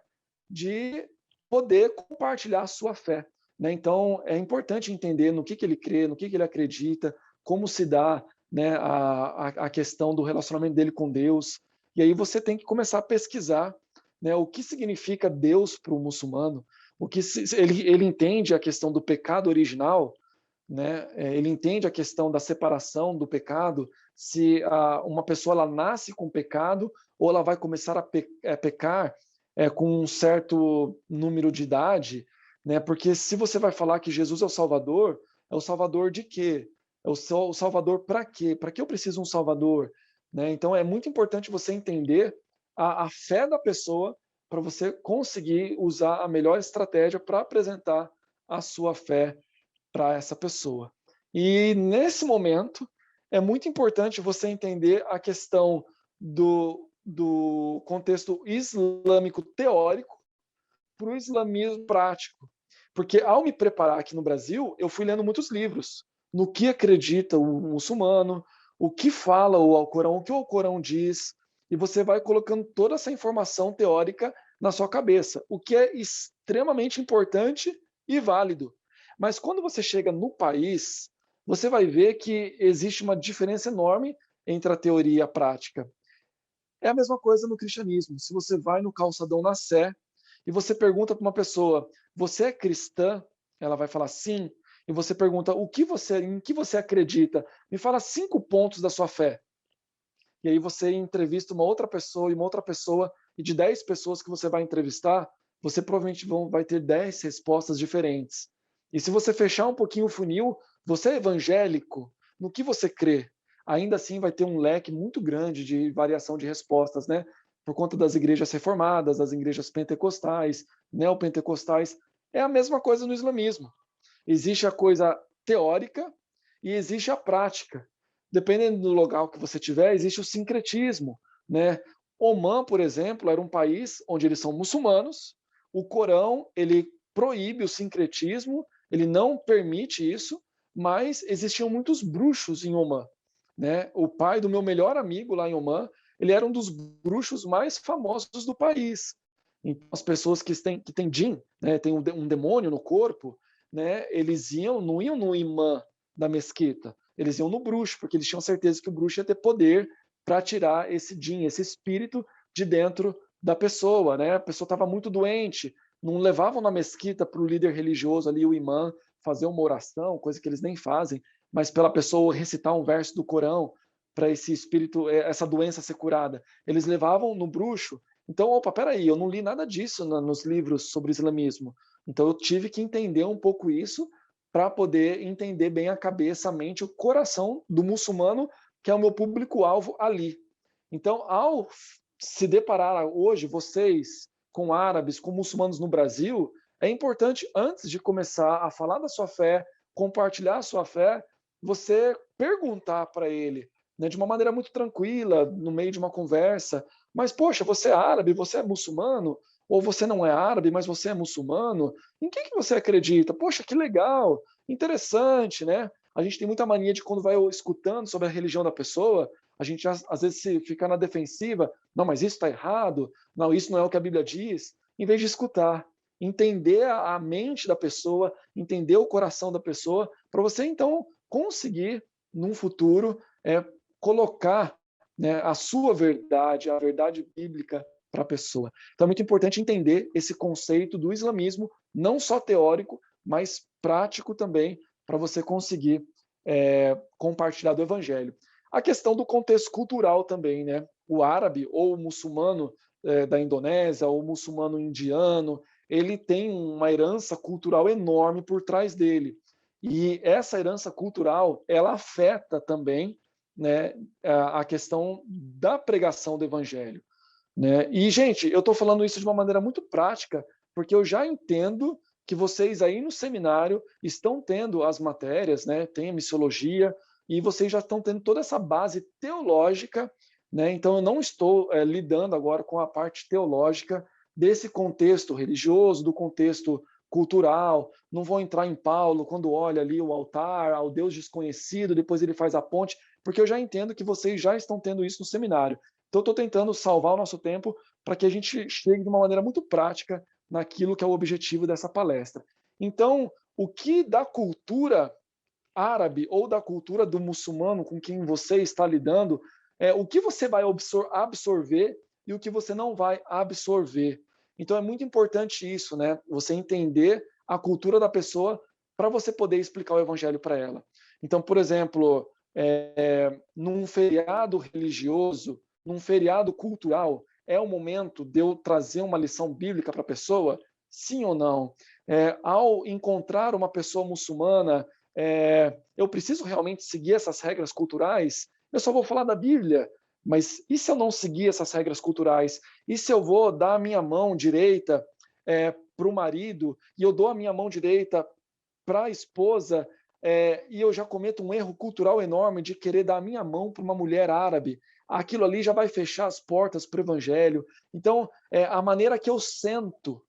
de poder compartilhar a sua fé. Né? Então, é importante entender no que ele crê, no que ele acredita, como se dá, né, a questão do relacionamento dele com Deus. E aí você tem que começar a pesquisar, né, o que significa Deus para o muçulmano, o que ele entende a questão do pecado original, né? Ele entende a questão da separação do pecado, se uma pessoa ela nasce com pecado ou ela vai começar a pecar com um certo número de idade, né? Porque se você vai falar que Jesus é o Salvador de quê? É o Salvador para quê? Para que eu preciso de um Salvador? Né? Então é muito importante você entender a fé da pessoa para você conseguir usar a melhor estratégia para apresentar a sua fé para essa pessoa. E nesse momento é muito importante você entender a questão do contexto islâmico teórico para o islamismo prático. Porque ao me preparar aqui no Brasil, eu fui lendo muitos livros no que acredita o muçulmano, o que fala o Alcorão, o que o Alcorão diz, e você vai colocando toda essa informação teórica na sua cabeça, o que é extremamente importante e válido. Mas quando você chega no país, você vai ver que existe uma diferença enorme entre a teoria e a prática. É a mesma coisa no cristianismo. Se você vai no calçadão na Sé e você pergunta para uma pessoa, você é cristã? Ela vai falar sim. E você pergunta, em que você acredita? Me fala 5 pontos da sua fé. E aí você entrevista uma outra pessoa e uma outra pessoa, e de 10 pessoas que você vai entrevistar, você provavelmente vai ter 10 respostas diferentes. E se você fechar um pouquinho o funil, você é evangélico? No que você crê? Ainda assim vai ter um leque muito grande de variação de respostas, né? Por conta das igrejas reformadas, das igrejas pentecostais, neopentecostais. É a mesma coisa no islamismo. Existe a coisa teórica e existe a prática. Dependendo do local que você tiver, existe o sincretismo, né? Omã, por exemplo, era um país onde eles são muçulmanos. O Corão, ele proíbe o sincretismo, ele não permite isso, mas existiam muitos bruxos em Omã, né? O pai do meu melhor amigo lá em Omã, ele era um dos bruxos mais famosos do país. Então, as pessoas que têm djinn, né, tem um demônio no corpo, né, eles não iam no imã da mesquita, eles iam no bruxo, porque eles tinham certeza que o bruxo ia ter poder para tirar esse djinn, esse espírito de dentro da pessoa, né? A pessoa estava muito doente, não levavam na mesquita para o líder religioso ali, o imã, fazer uma oração, coisa que eles nem fazem, mas pela pessoa recitar um verso do Corão para esse espírito, essa doença ser curada. Eles levavam no bruxo. Então, opa, peraí, eu não li nada disso nos livros sobre islamismo. Então, eu tive que entender um pouco isso para poder entender bem a cabeça, a mente, o coração do muçulmano, que é o meu público-alvo ali. Então, ao se deparar hoje, vocês, com árabes, com muçulmanos no Brasil, é importante, antes de começar a falar da sua fé, compartilhar a sua fé, você perguntar para ele, né, de uma maneira muito tranquila, no meio de uma conversa, mas, poxa, você é árabe, você é muçulmano? Ou você não é árabe, mas você é muçulmano? Em que você acredita? Poxa, que legal, interessante, né? A gente tem muita mania de, quando vai escutando sobre a religião da pessoa, a gente às vezes se fica na defensiva, não, mas isso está errado, não, isso não é o que a Bíblia diz, em vez de escutar, entender a mente da pessoa, entender o coração da pessoa, para você então conseguir, num futuro, colocar, né, a sua verdade, a verdade bíblica para a pessoa. Então é muito importante entender esse conceito do islamismo, não só teórico, mas prático também, para você conseguir compartilhar do evangelho. A questão do contexto cultural também, né? O árabe ou o muçulmano da Indonésia, ou o muçulmano indiano, ele tem uma herança cultural enorme por trás dele. E essa herança cultural, ela afeta também, né, a questão da pregação do evangelho, né? E, gente, eu estou falando isso de uma maneira muito prática, porque eu já entendo que vocês aí no seminário estão tendo as matérias, né? Tem a missiologia, e vocês já estão tendo toda essa base teológica, né? Então eu não estou lidando agora com a parte teológica desse contexto religioso, do contexto cultural. Não vou entrar em Paulo quando olha ali o altar ao Deus desconhecido, depois ele faz a ponte, porque eu já entendo que vocês já estão tendo isso no seminário. Então, eu estou tentando salvar o nosso tempo para que a gente chegue de uma maneira muito prática naquilo que é o objetivo dessa palestra. Então, o que da cultura árabe ou da cultura do muçulmano com quem você está lidando, o que você vai absorver e o que você não vai absorver. Então, é muito importante isso, né? Você entender a cultura da pessoa para você poder explicar o evangelho para ela. Então, por exemplo, num feriado religioso, num feriado cultural, é o momento de eu trazer uma lição bíblica para a pessoa? Sim ou não? Ao encontrar uma pessoa muçulmana, eu preciso realmente seguir essas regras culturais? Eu só vou falar da Bíblia, mas e se eu não seguir essas regras culturais? E se eu vou dar a minha mão direita para o marido e eu dou a minha mão direita para a esposa, e eu já cometo um erro cultural enorme de querer dar a minha mão para uma mulher árabe? Aquilo ali já vai fechar as portas para o evangelho. Então, a maneira que eu sento,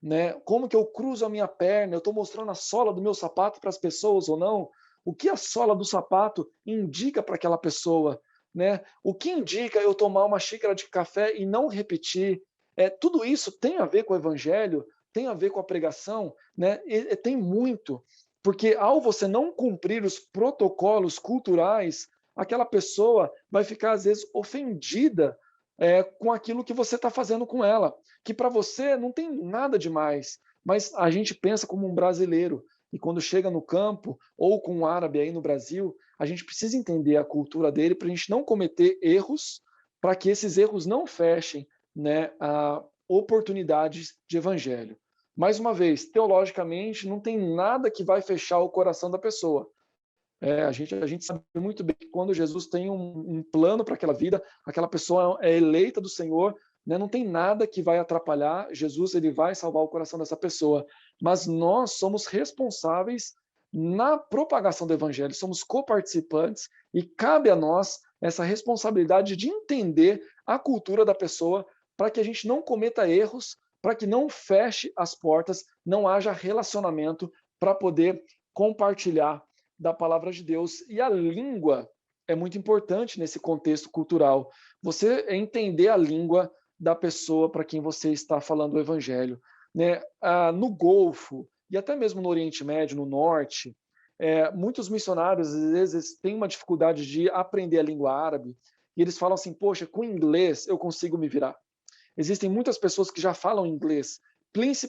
né, como que eu cruzo a minha perna, eu estou mostrando a sola do meu sapato para as pessoas ou não? O que a sola do sapato indica para aquela pessoa? Né? O que indica eu tomar uma xícara de café e não repetir? Tudo isso tem a ver com o evangelho, tem a ver com a pregação, né? Tem muito, porque ao você não cumprir os protocolos culturais, aquela pessoa vai ficar, às vezes, ofendida com aquilo que você está fazendo com ela, que para você não tem nada demais, mas a gente pensa como um brasileiro, e quando chega no campo, ou com um árabe aí no Brasil, a gente precisa entender a cultura dele para a gente não cometer erros, para que esses erros não fechem, né, a oportunidades de evangelho. Mais uma vez, teologicamente, não tem nada que vai fechar o coração da pessoa. A gente sabe muito bem que quando Jesus tem um plano para aquela vida, aquela pessoa é eleita do Senhor, né? Não tem nada que vai atrapalhar. Jesus, ele vai salvar o coração dessa pessoa. Mas nós somos responsáveis na propagação do evangelho, somos coparticipantes e cabe a nós essa responsabilidade de entender a cultura da pessoa para que a gente não cometa erros, para que não feche as portas, não haja relacionamento para poder compartilhar da palavra de Deus. E a língua é muito importante nesse contexto cultural. Você entender a língua da pessoa para quem você está falando o evangelho. Né? No Golfo, e até mesmo no Oriente Médio, no Norte, muitos missionários, às vezes, têm uma dificuldade de aprender a língua árabe, e eles falam assim, poxa, com inglês eu consigo me virar. Existem muitas pessoas que já falam inglês,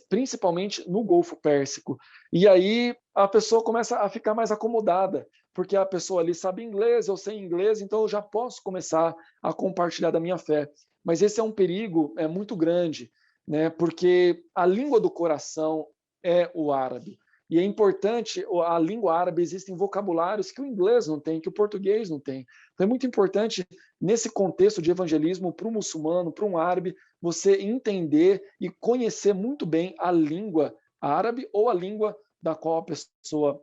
principalmente no Golfo Pérsico. E aí a pessoa começa a ficar mais acomodada, porque a pessoa ali sabe inglês, eu sei inglês, então eu já posso começar a compartilhar da minha fé. Mas esse é um perigo muito grande, né? Porque a língua do coração é o árabe. E é importante, a língua árabe, existem vocabulários que o inglês não tem, que o português não tem. Então é muito importante, nesse contexto de evangelismo, para um muçulmano, para um árabe, você entender e conhecer muito bem a língua árabe ou a língua da qual a pessoa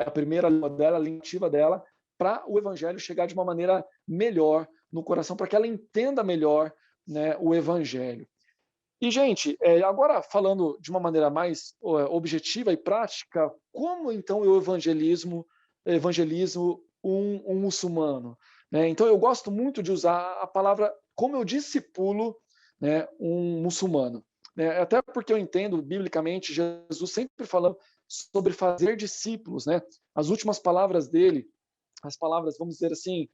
a primeira língua dela, a língua nativa dela, para o evangelho chegar de uma maneira melhor no coração, para que ela entenda melhor, né, o evangelho. E, gente, agora falando de uma maneira mais objetiva e prática, como então eu evangelizo um muçulmano? Né? Então, eu gosto muito de usar a palavra como eu discipulo, né, um muçulmano. Né? Até porque eu entendo, biblicamente, Jesus sempre falando sobre fazer discípulos. Né? As últimas palavras dele, as palavras, vamos dizer assim,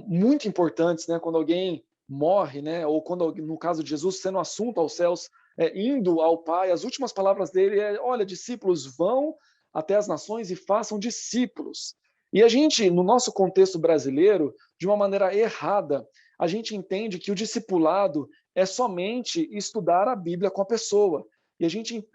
muito importantes, né? Quando alguém morre, né? Ou quando, no caso de Jesus, sendo assunto aos céus, indo ao Pai, as últimas palavras dele olha, discípulos, vão até as nações e façam discípulos. E a gente, no nosso contexto brasileiro, de uma maneira errada, a gente entende que o discipulado é somente estudar a Bíblia com a pessoa. E a gente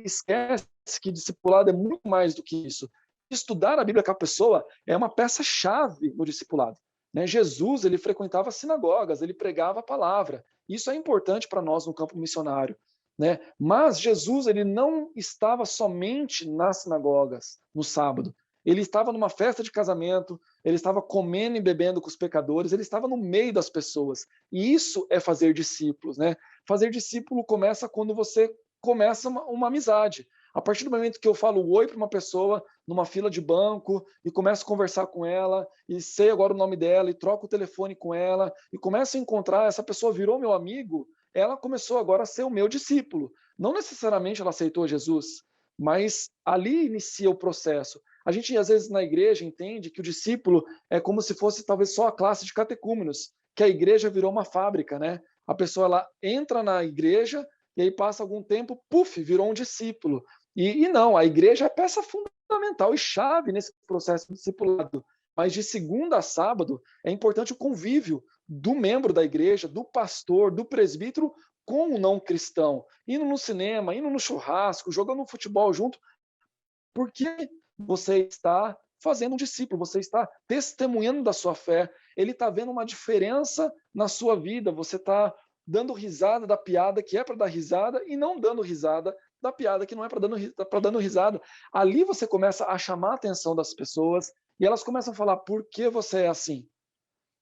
esquece que discipulado é muito mais do que isso. Estudar a Bíblia com a pessoa é uma peça-chave no discipulado. Né? Jesus, ele frequentava sinagogas, ele pregava a palavra. Isso é importante para nós no campo missionário. Né? Mas Jesus, ele não estava somente nas sinagogas no sábado. Ele estava numa festa de casamento, ele estava comendo e bebendo com os pecadores, ele estava no meio das pessoas. E isso é fazer discípulos. Né? Fazer discípulo começa quando você começa uma amizade. A partir do momento que eu falo oi para uma pessoa numa fila de banco e começo a conversar com ela e sei agora o nome dela e troco o telefone com ela e começo a encontrar, essa pessoa virou meu amigo, ela começou agora a ser o meu discípulo. Não necessariamente ela aceitou Jesus, mas ali inicia o processo. A gente, às vezes, na igreja entende que o discípulo é como se fosse talvez só a classe de catecúmenos, que a igreja virou uma fábrica, né? A pessoa ela entra na igreja e aí passa algum tempo, puf, virou um discípulo. E não, a igreja é peça fundamental e chave nesse processo de discipulado. Mas de segunda a sábado é importante o convívio do membro da igreja, do pastor, do presbítero com o não cristão. Indo no cinema, indo no churrasco, jogando futebol junto, porque você está fazendo um discípulo, você está testemunhando da sua fé, ele está vendo uma diferença na sua vida, você está dando risada da piada que é para dar risada e não dando risada da piada que não é para dando risada. Ali você começa a chamar a atenção das pessoas e elas começam a falar, por que você é assim?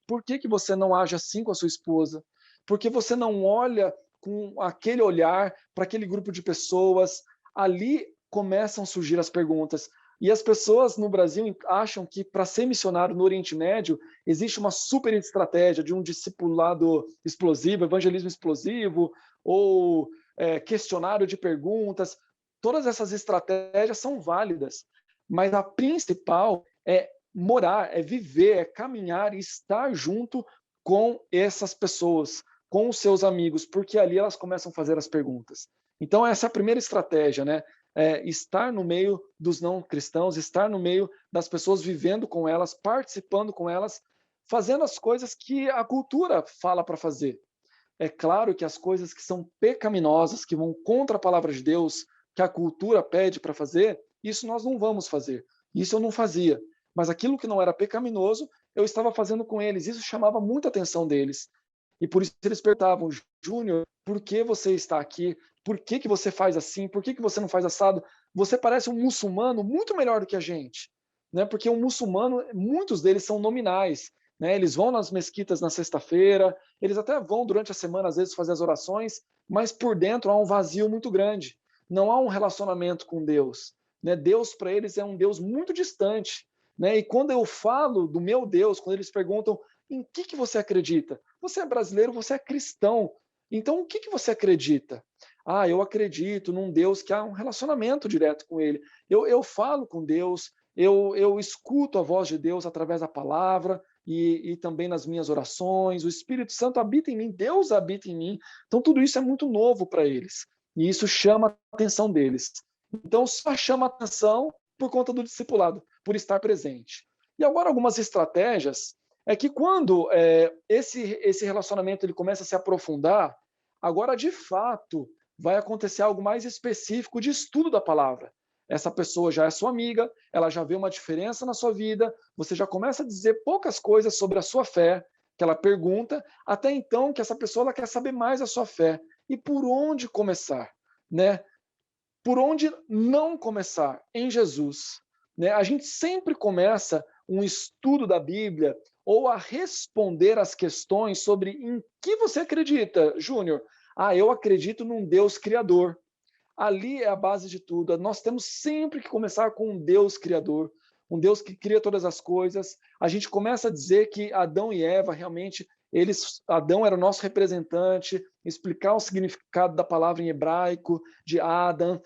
Por que você não age assim com a sua esposa? Por que você não olha com aquele olhar para aquele grupo de pessoas? Ali começam a surgir as perguntas. E as pessoas no Brasil acham que para ser missionário no Oriente Médio existe uma super estratégia de um discipulado explosivo, evangelismo explosivo, ou questionário de perguntas. Todas essas estratégias são válidas, mas a principal é morar, é viver, é caminhar e estar junto com essas pessoas, com os seus amigos, porque ali elas começam a fazer as perguntas. Então essa é a primeira estratégia, né? Estar no meio dos não cristãos, estar no meio das pessoas, vivendo com elas, participando com elas, fazendo as coisas que a cultura fala para fazer. É claro que as coisas que são pecaminosas, que vão contra a palavra de Deus, que a cultura pede para fazer, isso nós não vamos fazer. Isso eu não fazia. Mas aquilo que não era pecaminoso, eu estava fazendo com eles. Isso chamava muita atenção deles. E por isso eles perguntavam, Júnior, por que você está aqui? Por que você faz assim? Por que você não faz assado? Você parece um muçulmano muito melhor do que a gente. Né? Porque um muçulmano, muitos deles são nominais. Né? Eles vão nas mesquitas na sexta-feira, eles até vão durante a semana, às vezes, fazer as orações, mas por dentro há um vazio muito grande. Não há um relacionamento com Deus. Né? Deus, para eles, é um Deus muito distante. Né? E quando eu falo do meu Deus, quando eles perguntam em que você acredita? Você é brasileiro, você é cristão. Então, o que você acredita? Ah, eu acredito num Deus que há um relacionamento direto com ele. Eu falo com Deus, eu escuto a voz de Deus através da palavra e também nas minhas orações. O Espírito Santo habita em mim, Deus habita em mim. Então, tudo isso é muito novo para eles. E isso chama a atenção deles. Então, só chama a atenção por conta do discipulado, por estar presente. E agora, algumas estratégias é que quando esse relacionamento ele começa a se aprofundar, agora, de fato, vai acontecer algo mais específico de estudo da palavra. Essa pessoa já é sua amiga, ela já vê uma diferença na sua vida, você já começa a dizer poucas coisas sobre a sua fé, que ela pergunta, até então que essa pessoa ela quer saber mais a sua fé. E por onde começar? Né? Por onde não começar? Em Jesus. Né? A gente sempre começa um estudo da Bíblia ou a responder às questões sobre em que você acredita, Júnior. Eu acredito num Deus criador. Ali é a base de tudo. Nós temos sempre que começar com um Deus criador, um Deus que cria todas as coisas. A gente começa a dizer que Adão e Eva realmente, Adão era o nosso representante, explicar o significado da palavra em hebraico, de Adam,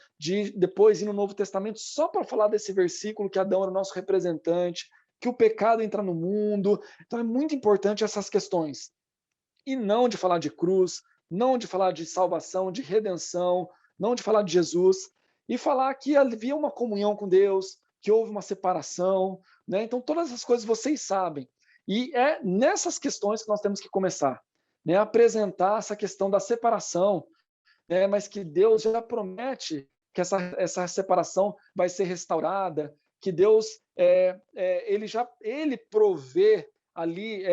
depois ir no Novo Testamento só para falar desse versículo que Adão era o nosso representante, que o pecado entra no mundo. Então é muito importante essas questões. E não de falar de cruz, não de falar de salvação, de redenção, não de falar de Jesus, e falar que havia uma comunhão com Deus, que houve uma separação, né? Então todas essas coisas vocês sabem. E é nessas questões que nós temos que começar, né? Apresentar essa questão da separação, né? Mas que Deus já promete que essa separação vai ser restaurada, que Deus ele provê ali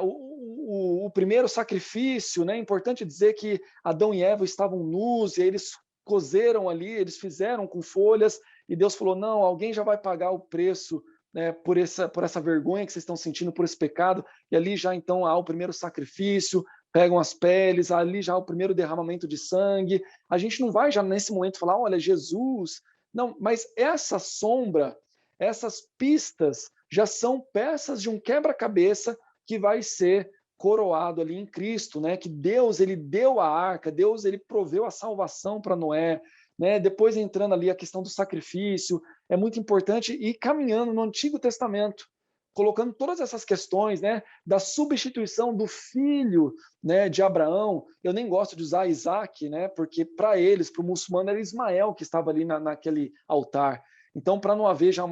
o primeiro sacrifício, né? É importante dizer que Adão e Eva estavam nus, e eles cozeram ali, eles fizeram com folhas, e Deus falou, não, alguém já vai pagar o preço, né, por essa vergonha que vocês estão sentindo, por esse pecado, e ali já então há o primeiro sacrifício, pegam as peles, ali já há o primeiro derramamento de sangue. A gente não vai já nesse momento falar, olha, Jesus, não, mas essa sombra, essas pistas já são peças de um quebra-cabeça que vai ser coroado ali em Cristo, né? Que Deus ele deu a arca, Deus ele proveu a salvação para Noé, né? Depois entrando ali a questão do sacrifício, é muito importante ir caminhando no Antigo Testamento, colocando todas essas questões, né, da substituição do filho, né, de Abraão. Eu nem gosto de usar Isaac, né, porque para eles, para o muçulmano, era Ismael que estava ali naquele altar. Então, para não haver já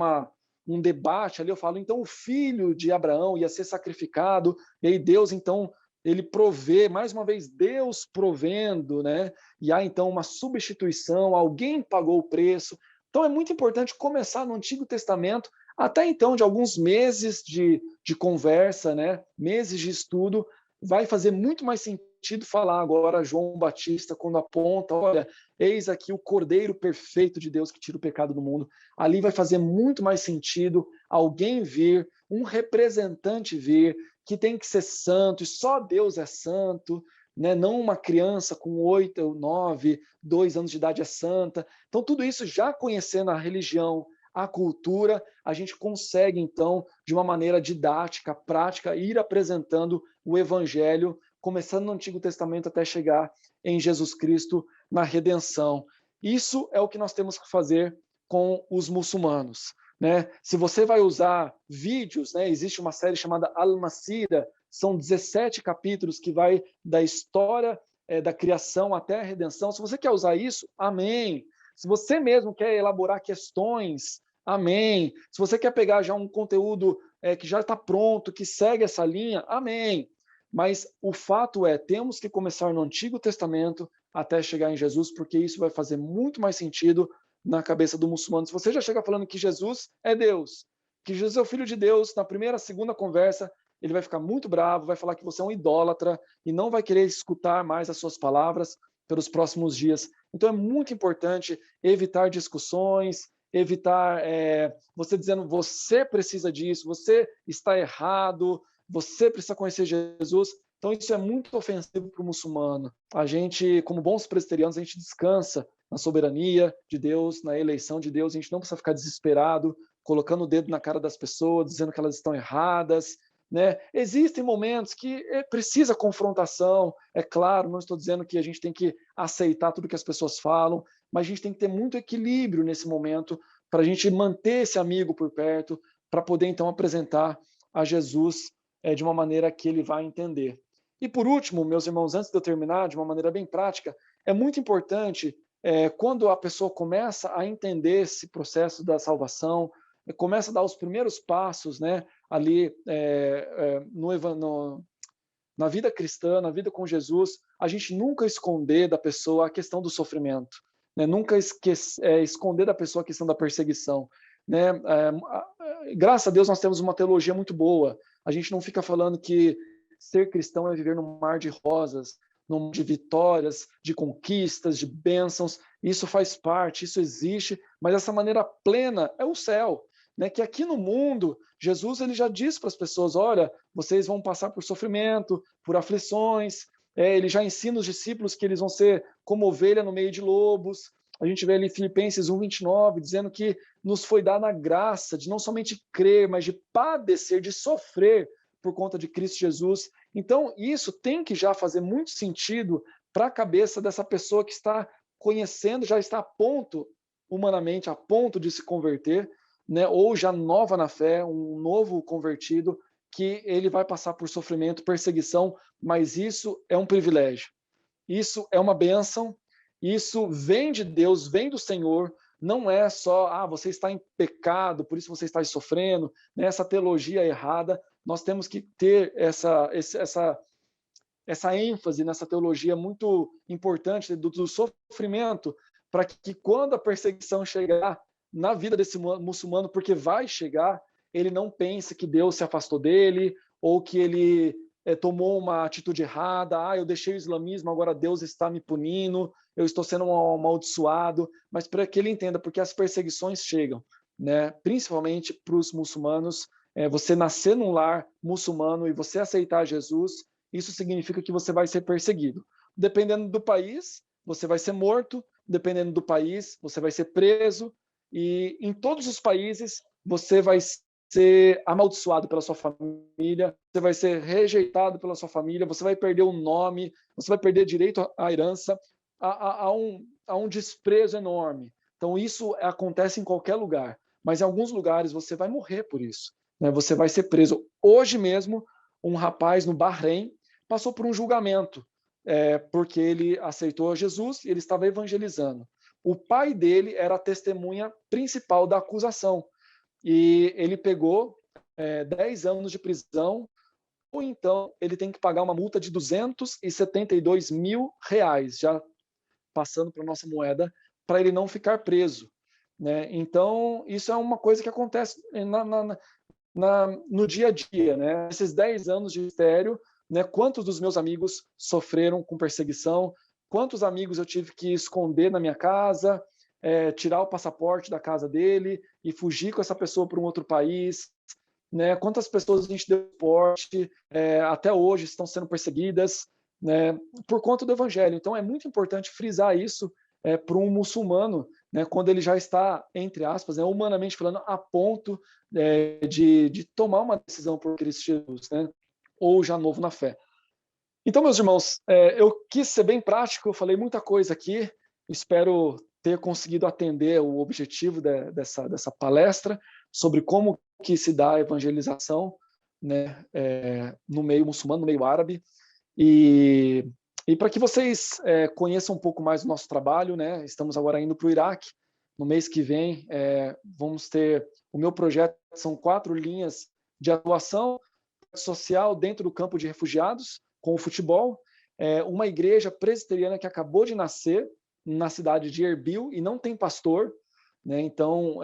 um debate ali, eu falo, então o filho de Abraão ia ser sacrificado, e aí Deus, então, ele provê, mais uma vez, Deus provendo, né? E há, então, uma substituição, alguém pagou o preço. Então, é muito importante começar no Antigo Testamento, até então, de alguns meses de conversa, né? Meses de estudo, vai fazer muito mais sentido falar agora João Batista, quando aponta, olha, eis aqui o Cordeiro perfeito de Deus que tira o pecado do mundo. Ali vai fazer muito mais sentido alguém vir, um representante vir, que tem que ser santo, e só Deus é santo, né? Não uma criança com 8, 9, 2 anos de idade é santa. Então, tudo isso já conhecendo a religião, a cultura, a gente consegue, então, de uma maneira didática, prática, ir apresentando o Evangelho, começando no Antigo Testamento até chegar em Jesus Cristo na redenção. Isso é o que nós temos que fazer com os muçulmanos, né? Se você vai usar vídeos, né, existe uma série chamada Al-Masira, são 17 capítulos que vai da história da criação até a redenção. Se você quer usar isso, amém. Se você mesmo quer elaborar questões, amém. Se você quer pegar já um conteúdo que já está pronto, que segue essa linha, amém. Mas o fato é, temos que começar no Antigo Testamento até chegar em Jesus, porque isso vai fazer muito mais sentido na cabeça do muçulmano. Se você já chega falando que Jesus é Deus, que Jesus é o Filho de Deus, na primeira, segunda conversa, ele vai ficar muito bravo, vai falar que você é um idólatra e não vai querer escutar mais as suas palavras pelos próximos dias. Então é muito importante evitar discussões, evitar você dizendo você precisa disso, você está errado, você precisa conhecer Jesus. Então isso é muito ofensivo para o muçulmano. A gente, como bons presbiterianos, a gente descansa na soberania de Deus, na eleição de Deus. A gente não precisa ficar desesperado, colocando o dedo na cara das pessoas, dizendo que elas estão erradas, né? Existem momentos que precisa confrontação, é claro, não estou dizendo que a gente tem que aceitar tudo que as pessoas falam, mas a gente tem que ter muito equilíbrio nesse momento para a gente manter esse amigo por perto, para poder então apresentar a Jesus de uma maneira que ele vai entender. E por último, meus irmãos, antes de eu terminar, de uma maneira bem prática, é muito importante quando a pessoa começa a entender esse processo da salvação, começa a dar os primeiros passos, né, ali na vida cristã, na vida com Jesus, a gente nunca esconder da pessoa a questão do sofrimento, né? Nunca esconder da pessoa a questão da perseguição, né? Graças a Deus nós temos uma teologia muito boa. A gente não fica falando que ser cristão é viver num mar de rosas, num mar de vitórias, de conquistas, de bênçãos. Isso faz parte, isso existe, mas essa maneira plena é o céu, né? Que aqui no mundo, Jesus ele já disse para as pessoas, olha, vocês vão passar por sofrimento, por aflições. Ele já ensina os discípulos que eles vão ser como ovelha no meio de lobos. A gente vê ali Filipenses 1:29, dizendo que nos foi dada a graça de não somente crer, mas de padecer, de sofrer por conta de Cristo Jesus. Então, isso tem que já fazer muito sentido para a cabeça dessa pessoa que está conhecendo, já está a ponto, humanamente, a ponto de se converter, né? Ou já nova na fé, um novo convertido, que ele vai passar por sofrimento, perseguição, mas isso é um privilégio. Isso é uma bênção, isso vem de Deus, vem do Senhor, não é só, você está em pecado, por isso você está sofrendo, né? Essa teologia errada. Nós temos que ter essa ênfase nessa teologia muito importante do sofrimento, para que quando a perseguição chegar na vida desse muçulmano, porque vai chegar, ele não pense que Deus se afastou dele, ou que ele tomou uma atitude errada, eu deixei o islamismo, agora Deus está me punindo, eu estou sendo um amaldiçoado, mas para que ele entenda, porque as perseguições chegam, né? Principalmente para os muçulmanos. Você nascer num lar muçulmano e você aceitar Jesus, isso significa que você vai ser perseguido. Dependendo do país, você vai ser morto, dependendo do país, você vai ser preso, e em todos os países você vai ser amaldiçoado pela sua família, você vai ser rejeitado pela sua família, você vai perder o nome, você vai perder direito à herança, a um desprezo enorme. Então isso acontece em qualquer lugar, mas em alguns lugares você vai morrer por isso, né? Você vai ser preso. Hoje mesmo, um rapaz no Bahrein passou por um julgamento, porque ele aceitou Jesus e ele estava evangelizando. O pai dele era a testemunha principal da acusação, e ele pegou 10 anos de prisão, ou então ele tem que pagar uma multa de R$272 mil, já passando para a nossa moeda, para ele não ficar preso, né? Então, isso é uma coisa que acontece no dia a dia, né? Esses 10 anos de ministério, né? Quantos dos meus amigos sofreram com perseguição? Quantos amigos eu tive que esconder na minha casa, tirar o passaporte da casa dele e fugir com essa pessoa para um outro país, né? Quantas pessoas a gente deu suporte, até hoje estão sendo perseguidas, né? Por conta do evangelho. Então é muito importante frisar isso para um muçulmano, né? Quando ele já está, entre aspas, humanamente falando, a ponto de tomar uma decisão por Cristo Jesus, né? Ou já novo na fé. Então, meus irmãos, eu quis ser bem prático, eu falei muita coisa aqui, espero ter conseguido atender o objetivo dessa palestra sobre como que se dá a evangelização, né, no meio muçulmano, no meio árabe, e para que vocês conheçam um pouco mais do nosso trabalho, né, estamos agora indo para o Iraque. No mês que vem vamos ter o meu projeto, são 4 linhas de atuação social dentro do campo de refugiados, com o futebol, uma igreja presbiteriana que acabou de nascer na cidade de Erbil e não tem pastor, né? Então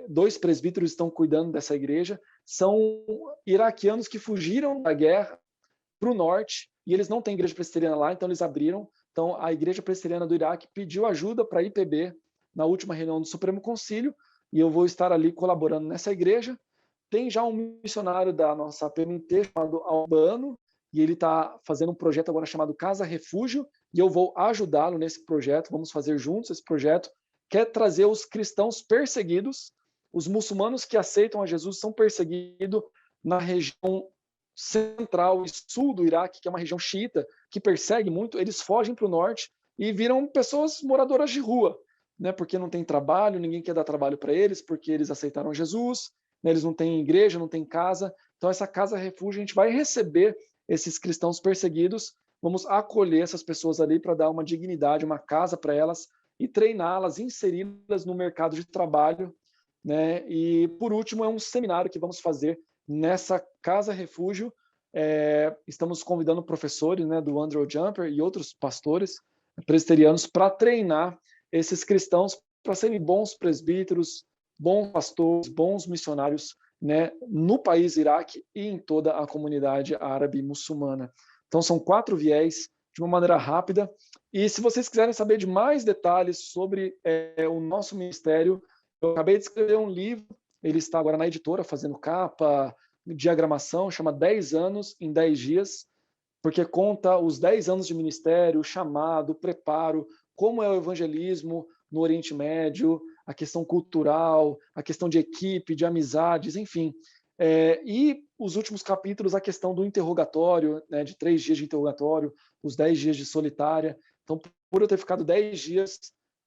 2 presbíteros estão cuidando dessa igreja, são iraquianos que fugiram da guerra para o norte e eles não têm igreja presbiteriana lá, então eles abriram. Então a igreja presbiteriana do Iraque pediu ajuda para a IPB na última reunião do Supremo Concílio e eu vou estar ali colaborando nessa igreja. Tem já um missionário da nossa PMT chamado Albano, e ele está fazendo um projeto agora chamado Casa Refúgio, e eu vou ajudá-lo nesse projeto, vamos fazer juntos esse projeto, que é trazer os cristãos perseguidos, os muçulmanos que aceitam a Jesus são perseguidos na região central e sul do Iraque, que é uma região xiita, que persegue muito, eles fogem para o norte e viram pessoas moradoras de rua, né, porque não tem trabalho, ninguém quer dar trabalho para eles, porque eles aceitaram Jesus, né, eles não têm igreja, não têm casa, então essa Casa Refúgio a gente vai receber esses cristãos perseguidos, vamos acolher essas pessoas ali para dar uma dignidade, uma casa para elas e treiná-las, inseri-las no mercado de trabalho, né? E por último é um seminário que vamos fazer nessa Casa Refúgio estamos convidando professores, né, do Andrew Jumper e outros pastores presbiterianos para treinar esses cristãos para serem bons presbíteros, bons pastores, bons missionários, né, no país Iraque e em toda a comunidade árabe muçulmana. Então, são 4 viés, de uma maneira rápida. E se vocês quiserem saber de mais detalhes sobre o nosso ministério, eu acabei de escrever um livro, ele está agora na editora, fazendo capa, diagramação, chama 10 anos em 10 dias, porque conta os 10 anos de ministério, o chamado, o preparo, como é o evangelismo no Oriente Médio, a questão cultural, a questão de equipe, de amizades, enfim. E os últimos capítulos, a questão do interrogatório, né, de 3 dias de interrogatório, os 10 dias de solitária. Então, por eu ter ficado 10 dias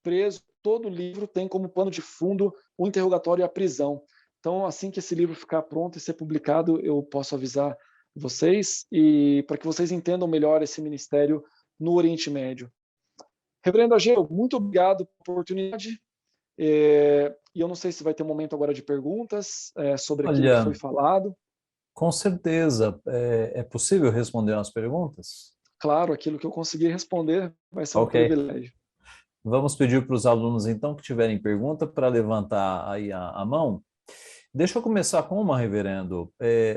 preso, todo o livro tem como pano de fundo o interrogatório e a prisão. Então, assim que esse livro ficar pronto e ser publicado, eu posso avisar vocês, e para que vocês entendam melhor esse ministério no Oriente Médio. Reverendo Ageu, muito obrigado pela oportunidade. E eu não sei se vai ter um momento agora de perguntas sobre aquilo que foi falado. Com certeza. É possível responder umas perguntas? Claro, aquilo que eu conseguir responder vai ser um privilégio. Vamos pedir para os alunos, então, que tiverem pergunta, para levantar aí a mão. Deixa eu começar com uma, reverendo,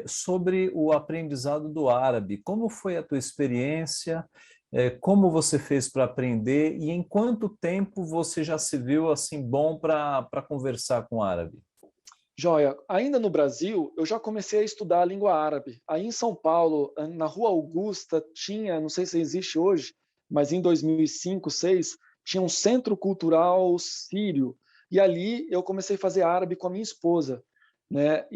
sobre o aprendizado do árabe. Como foi a tua experiência? Como você fez para aprender? E em quanto tempo você já se viu assim bom para conversar com árabe? Joia, ainda no Brasil, eu já comecei a estudar a língua árabe. Aí em São Paulo, na Rua Augusta, tinha, não sei se existe hoje, mas em 2005, 2006, tinha um centro cultural sírio. E ali eu comecei a fazer árabe com a minha esposa, né?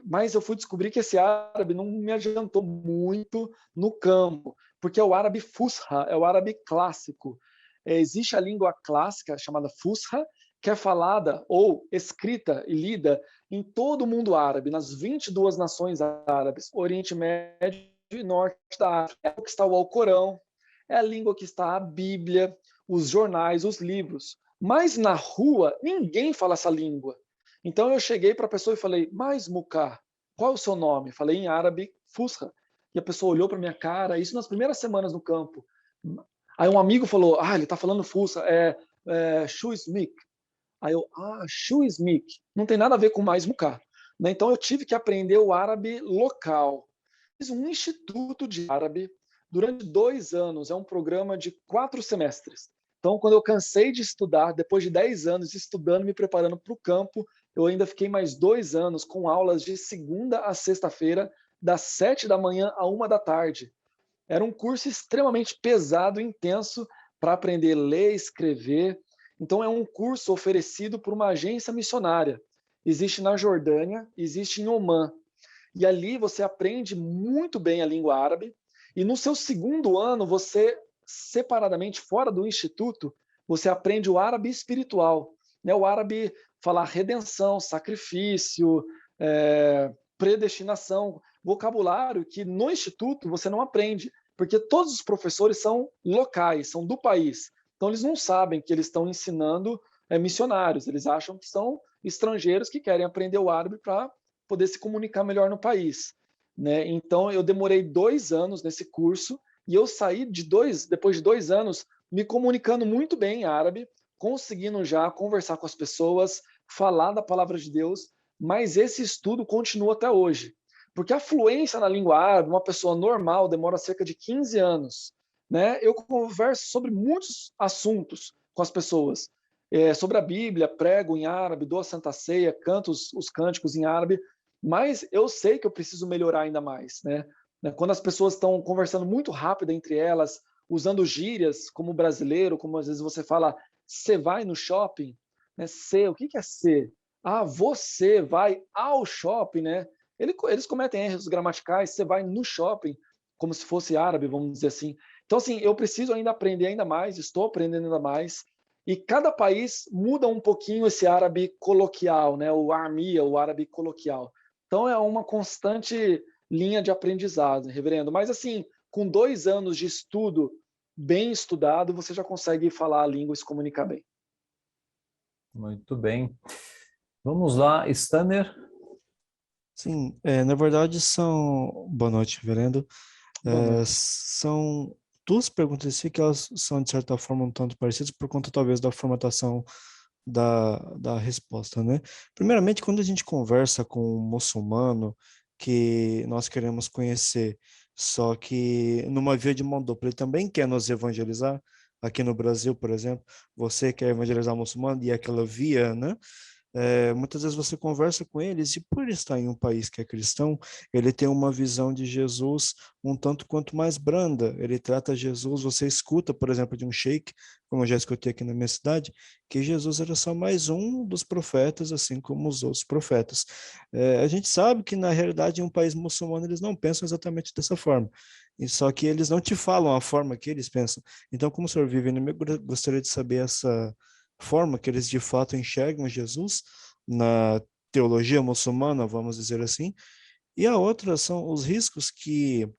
Mas eu fui descobrir que esse árabe não me adiantou muito no campo, porque é o árabe Fusha, é o árabe clássico. Existe a língua clássica chamada Fusha, que é falada ou escrita e lida em todo o mundo árabe, nas 22 nações árabes, Oriente Médio e Norte da África. É o que está o Alcorão, é a língua que está a Bíblia, os jornais, os livros. Mas na rua, ninguém fala essa língua. Então eu cheguei para a pessoa e falei, mas Muká, qual é o seu nome? Falei em árabe, Fusha. E a pessoa olhou para minha cara, isso nas primeiras semanas no campo. Aí um amigo falou, ele está falando Fusha, Shuismik. Aí eu, Shuismik, não tem nada a ver com mais Muká. Né? Então eu tive que aprender o árabe local. Fiz um instituto de árabe durante 2 anos, é um programa de 4 semestres. Então, quando eu cansei de estudar, depois de 10 anos estudando, me preparando para o campo, eu ainda fiquei mais 2 anos com aulas de segunda a sexta-feira, das 7 da manhã a 1 da tarde. Era um curso extremamente pesado e intenso para aprender a ler, escrever. Então, é um curso oferecido por uma agência missionária. Existe na Jordânia, existe em Omã. E ali você aprende muito bem a língua árabe. E no seu segundo ano, você, separadamente, fora do instituto, você aprende o árabe espiritual. Né? O árabe fala redenção, sacrifício, predestinação, vocabulário que no instituto você não aprende, porque todos os professores são locais, são do país. Então, eles não sabem que eles estão ensinando missionários, eles acham que são estrangeiros que querem aprender o árabe para poder se comunicar melhor no país. Né? Então, eu demorei 2 anos nesse curso e eu saí depois de 2 anos me comunicando muito bem em árabe, conseguindo já conversar com as pessoas, falar da palavra de Deus, mas esse estudo continua até hoje. Porque a fluência na língua árabe, uma pessoa normal, demora cerca de 15 anos. Né? Eu converso sobre muitos assuntos com as pessoas. Sobre a Bíblia, prego em árabe, dou a Santa Ceia, canto os cânticos em árabe, mas eu sei que eu preciso melhorar ainda mais. Né? Quando as pessoas estão conversando muito rápido entre elas, usando gírias como brasileiro, como às vezes você fala, você vai no shopping? Né? O que é ser? Você vai ao shopping, né? Eles cometem erros gramaticais, você vai no shopping, como se fosse árabe, vamos dizer assim. Então, assim, eu preciso ainda aprender ainda mais, estou aprendendo ainda mais, e cada país muda um pouquinho esse árabe coloquial, né? O armia, o árabe coloquial. Então, é uma constante linha de aprendizado, reverendo. Mas, assim, com 2 anos de estudo, bem estudado, você já consegue falar a língua e se comunicar bem. Muito bem. Vamos lá, Stanner. Sim, na verdade são... Boa noite, reverendo. Boa noite. São duas perguntas assim que elas são, de certa forma, um tanto parecidas por conta, talvez, da formatação da resposta, né? Primeiramente, quando a gente conversa com um muçulmano que nós queremos conhecer, só que numa via de mão dupla, ele também quer nos evangelizar, aqui no Brasil, por exemplo, você quer evangelizar muçulmano e aquela via, né? Muitas vezes você conversa com eles e por ele estar em um país que é cristão, ele tem uma visão de Jesus um tanto quanto mais branda. Ele trata Jesus, você escuta, por exemplo, de um sheik, como eu já escutei aqui na minha cidade, que Jesus era só mais um dos profetas, assim como os outros profetas. A gente sabe que na realidade em um país muçulmano eles não pensam exatamente dessa forma. E só que eles não te falam a forma que eles pensam. Então, como o senhor vive no meio, eu gostaria de saber essa forma que eles de fato enxergam Jesus na teologia muçulmana, vamos dizer assim, e a outra são os riscos que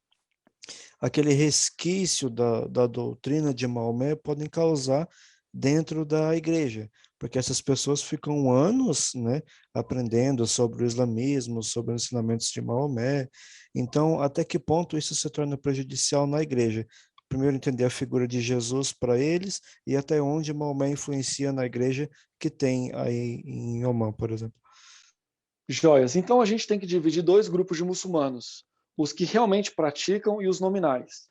aquele resquício da doutrina de Maomé podem causar dentro da igreja, porque essas pessoas ficam anos, né, aprendendo sobre o islamismo, sobre os ensinamentos de Maomé. Então, até que ponto isso se torna prejudicial na igreja? Primeiro, entender a figura de Jesus para eles e até onde Maomé influencia na igreja que tem aí em Omã, por exemplo. Joias. Então a gente tem que dividir dois grupos de muçulmanos, os que realmente praticam e os nominais.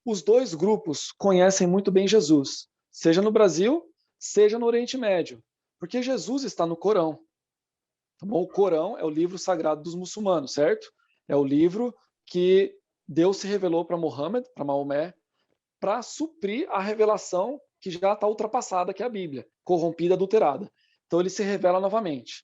Os dois grupos conhecem muito bem Jesus, seja no Brasil, seja no Oriente Médio, porque Jesus está no Corão. Tá bom? O Corão é o livro sagrado dos muçulmanos, certo? É o livro que Deus se revelou para Muhammad, para Maomé, para suprir a revelação que já está ultrapassada, que é a Bíblia, corrompida, adulterada. Então ele se revela novamente.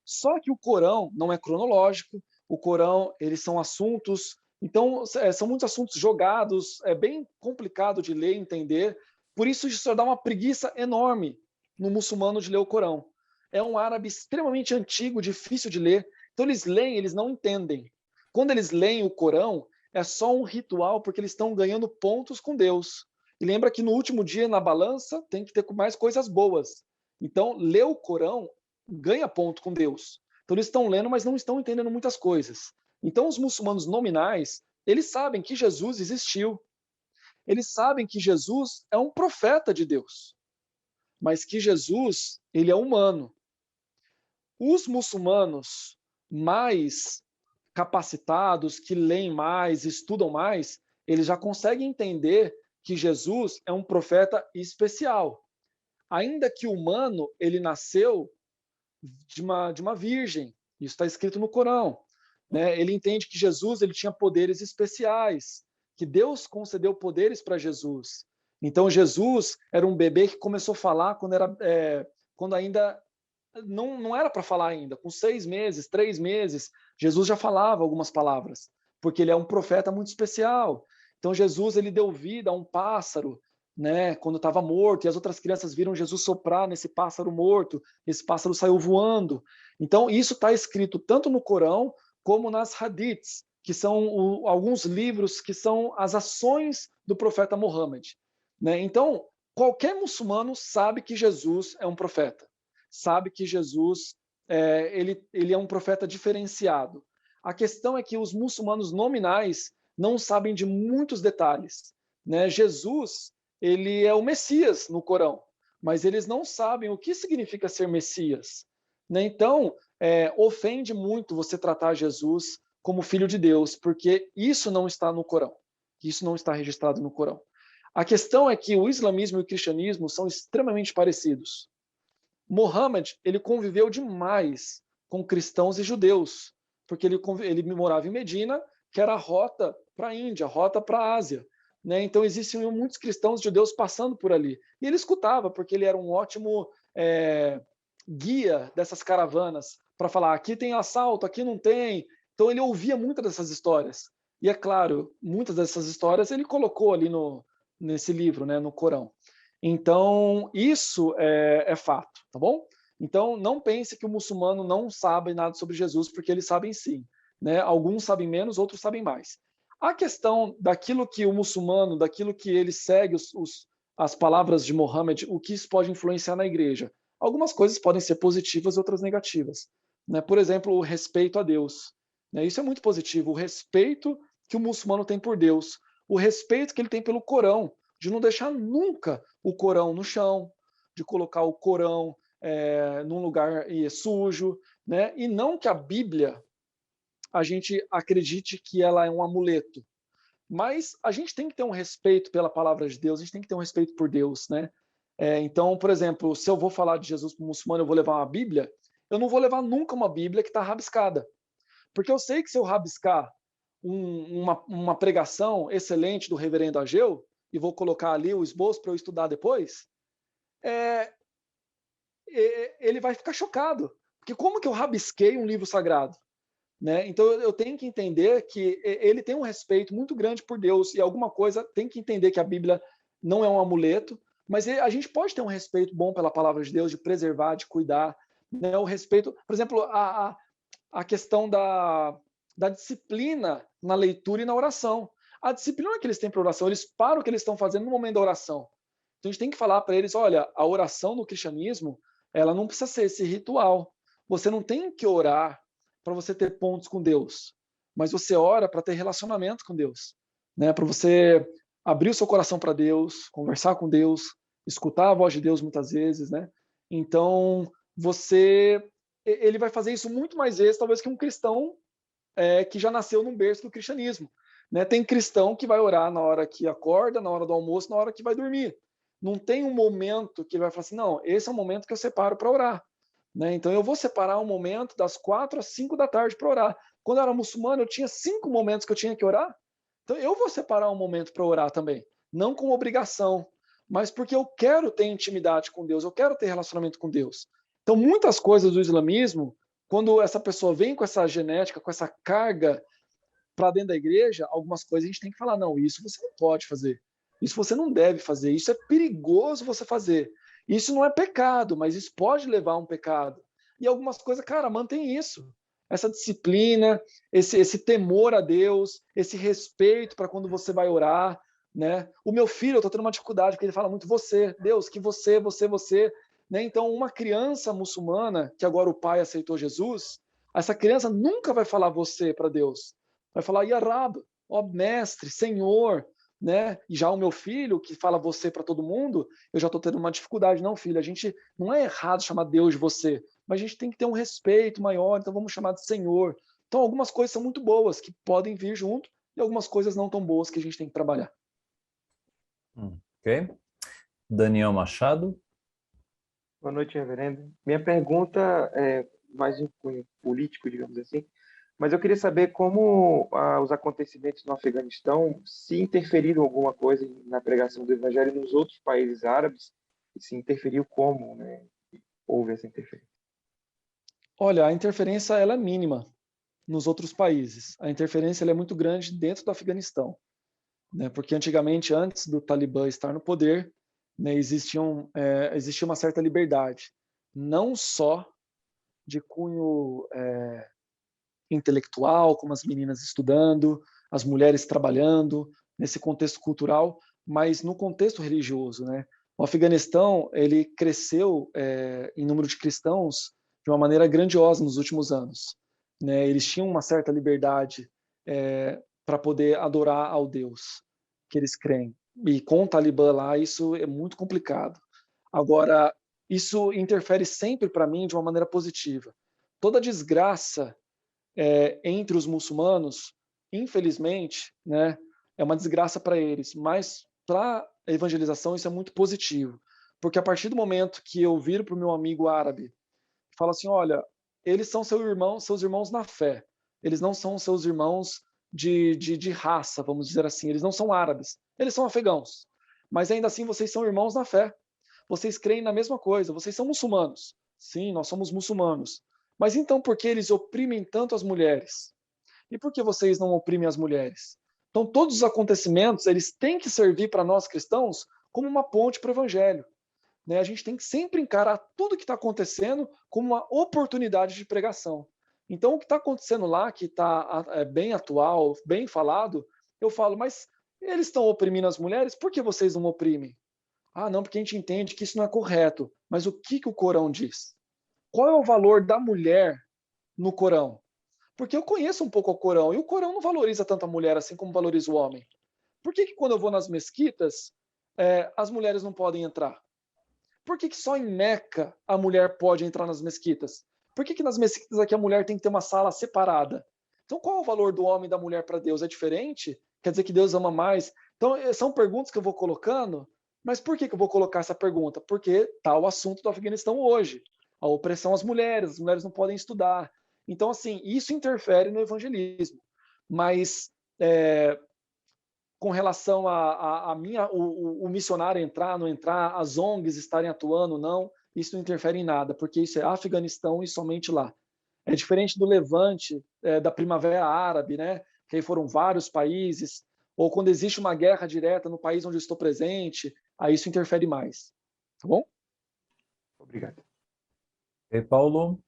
Só que o Corão não é cronológico, o Corão, eles são assuntos, então são muitos assuntos jogados, é bem complicado de ler e entender, por isso isso dá uma preguiça enorme no muçulmano de ler o Corão. É um árabe extremamente antigo, difícil de ler, então eles leem, eles não entendem. Quando eles leem o Corão, é só um ritual, porque eles estão ganhando pontos com Deus. E lembra que no último dia, na balança, tem que ter mais coisas boas. Então, ler o Corão ganha ponto com Deus. Então eles estão lendo, mas não estão entendendo muitas coisas. Então os muçulmanos nominais, eles sabem que Jesus existiu. Eles sabem que Jesus é um profeta de Deus, mas que Jesus, ele é humano. Os muçulmanos mais capacitados, que leem mais, estudam mais, eles já conseguem entender que Jesus é um profeta especial. Ainda que humano, ele nasceu de uma virgem. Isso está escrito no Corão. Né? Ele entende que Jesus ele tinha poderes especiais, que Deus concedeu poderes para Jesus. Então Jesus era um bebê que começou a falar quando ainda não era para falar ainda. Com 6 meses, 3 meses, Jesus já falava algumas palavras, porque ele é um profeta muito especial. Então Jesus ele deu vida a um pássaro, né, quando estava morto, e as outras crianças viram Jesus soprar nesse pássaro morto, esse pássaro saiu voando. Então, isso está escrito tanto no Corão como nas hadiths, que são alguns livros que são as ações do profeta Muhammad. Né? Então, qualquer muçulmano sabe que Jesus é um profeta, sabe que Jesus ele é um profeta diferenciado. A questão é que os muçulmanos nominais não sabem de muitos detalhes. Né? Jesus ele é o Messias no Corão, mas eles não sabem o que significa ser Messias. Né? Então, ofende muito você tratar Jesus como filho de Deus, porque isso não está no Corão, isso não está registrado no Corão. A questão é que o islamismo e o cristianismo são extremamente parecidos. Muhammad, ele conviveu demais com cristãos e judeus, porque ele morava em Medina, que era a rota para a Índia, a rota para a Ásia. Né? Então existiam muitos cristãos e judeus passando por ali. E ele escutava, porque ele era um ótimo guia dessas caravanas, para falar, aqui tem assalto, aqui não tem. Então ele ouvia muitas dessas histórias. E é claro, muitas dessas histórias ele colocou ali nesse livro, né, no Corão. Então, isso é fato, tá bom? Então, não pense que o muçulmano não sabe nada sobre Jesus, porque eles sabem sim. Né? Alguns sabem menos, outros sabem mais. A questão daquilo que o muçulmano, daquilo que ele segue as palavras de Muhammad, o que isso pode influenciar na igreja? Algumas coisas podem ser positivas e outras negativas. Né? Por exemplo, o respeito a Deus. né? Isso é muito positivo, o respeito que o muçulmano tem por Deus, o respeito que ele tem pelo Corão, de não deixar nunca o Corão no chão, de colocar o Corão num lugar sujo, né? E não que a Bíblia, a gente acredite que ela é um amuleto, mas a gente tem que ter um respeito pela palavra de Deus, a gente tem que ter um respeito por Deus, né? Então, por exemplo, se eu vou falar de Jesus para o muçulmano, eu vou levar uma Bíblia, eu não vou levar nunca uma Bíblia que está rabiscada, porque eu sei que se eu rabiscar uma pregação excelente do reverendo Ageu, e vou colocar ali o esboço para eu estudar depois, ele vai ficar chocado, porque como que eu rabisquei um livro sagrado? Né? Então eu tenho que entender que ele tem um respeito muito grande por Deus e alguma coisa tem que entender que a Bíblia não é um amuleto, mas a gente pode ter um respeito bom pela palavra de Deus, de preservar, de cuidar, né? O respeito, por exemplo, a questão da disciplina na leitura e na oração. A disciplina que eles têm para oração, eles param o que eles estão fazendo no momento da oração. Então a gente tem que falar para eles, olha, a oração no cristianismo, ela não precisa ser esse ritual. Você não tem que orar para você ter pontos com Deus, mas você ora para ter relacionamento com Deus, né? Para você abrir o seu coração para Deus, conversar com Deus, escutar a voz de Deus muitas vezes, né? Então ele vai fazer isso muito mais vezes, talvez, que um cristão que já nasceu num berço do cristianismo, né? Tem cristão que vai orar na hora que acorda, na hora do almoço, na hora que vai dormir. Não tem um momento que ele vai falar assim, não, esse é o momento que eu separo para orar. Né? Então eu vou separar um momento das 4 às 5 da tarde para orar. Quando eu era muçulmano, eu tinha 5 momentos que eu tinha que orar. Então eu vou separar um momento para orar também. Não com obrigação, mas porque eu quero ter intimidade com Deus, eu quero ter relacionamento com Deus. Então muitas coisas do islamismo, quando essa pessoa vem com essa genética, com essa carga para dentro da igreja, algumas coisas a gente tem que falar, não, isso você não pode fazer. Isso você não deve fazer. Isso é perigoso você fazer. Isso não é pecado, mas isso pode levar a um pecado. E algumas coisas, cara, mantém isso. Essa disciplina, esse temor a Deus, esse respeito para quando você vai orar, né? O meu filho, eu estou tendo uma dificuldade, porque ele fala muito você, Deus, que você, né? Então, uma criança muçulmana, que agora o pai aceitou Jesus, essa criança nunca vai falar você para Deus. Vai falar, Ya Rab, ó mestre, Senhor, né? E já o meu filho, que fala você para todo mundo, eu já estou tendo uma dificuldade. Não, filho, a gente não é errado chamar Deus de você, mas a gente tem que ter um respeito maior, então vamos chamar de Senhor. Então, algumas coisas são muito boas, que podem vir junto, e algumas coisas não tão boas que a gente tem que trabalhar. Ok. Daniel Machado. Boa noite, reverendo. Minha pergunta é mais um cunho político, digamos assim, mas eu queria saber como os acontecimentos no Afeganistão se interferiram alguma coisa na pregação do evangelho nos outros países árabes, e se interferiu como, né? Houve essa interferência. Olha, a interferência ela é mínima nos outros países. A interferência ela é muito grande dentro do Afeganistão, né? Porque antigamente, antes do Talibã estar no poder, né, existia uma certa liberdade, não só de cunho intelectual, como as meninas estudando, as mulheres trabalhando, nesse contexto cultural, mas no contexto religioso, né? O Afeganistão ele cresceu em número de cristãos de uma maneira grandiosa nos últimos anos, né? Eles tinham uma certa liberdade para poder adorar ao Deus que eles creem. E com o Talibã lá, isso é muito complicado. Agora, isso interfere sempre para mim de uma maneira positiva. Toda desgraça entre os muçulmanos, infelizmente, né, é uma desgraça para eles, mas para a evangelização isso é muito positivo, porque a partir do momento que eu viro para o meu amigo árabe e falo assim, olha, eles são seus irmãos na fé, eles não são seus irmãos de raça, vamos dizer assim, eles não são árabes, eles são afegãos, mas ainda assim vocês são irmãos na fé, vocês creem na mesma coisa, vocês são muçulmanos, sim, nós somos muçulmanos, mas então por que eles oprimem tanto as mulheres? E por que vocês não oprimem as mulheres? Então todos os acontecimentos, eles têm que servir para nós cristãos como uma ponte para o evangelho. Né? A gente tem que sempre encarar tudo que está acontecendo como uma oportunidade de pregação. Então o que está acontecendo lá, que está bem atual, bem falado, eu falo, mas eles estão oprimindo as mulheres, por que vocês não oprimem? Ah, não, porque a gente entende que isso não é correto. Mas o que o Corão diz? Qual é o valor da mulher no Corão? Porque eu conheço um pouco o Corão, e o Corão não valoriza tanto a mulher assim como valoriza o homem. Por que quando eu vou nas mesquitas, as mulheres não podem entrar? Por que só em Meca a mulher pode entrar nas mesquitas? Por que nas mesquitas aqui a mulher tem que ter uma sala separada? Então, qual é o valor do homem e da mulher para Deus? É diferente? Quer dizer que Deus ama mais? Então, são perguntas que eu vou colocando, mas por que eu vou colocar essa pergunta? Porque está o assunto do Afeganistão hoje. A opressão às mulheres, as mulheres não podem estudar. Então, assim, isso interfere no evangelismo. Mas, com relação o missionário entrar, não entrar, as ONGs estarem atuando, não, isso não interfere em nada, porque isso é Afeganistão e somente lá. É diferente do Levante, da Primavera Árabe, né? Que aí foram vários países, ou quando existe uma guerra direta no país onde eu estou presente, aí isso interfere mais. Tá bom? Obrigado. E Paulo?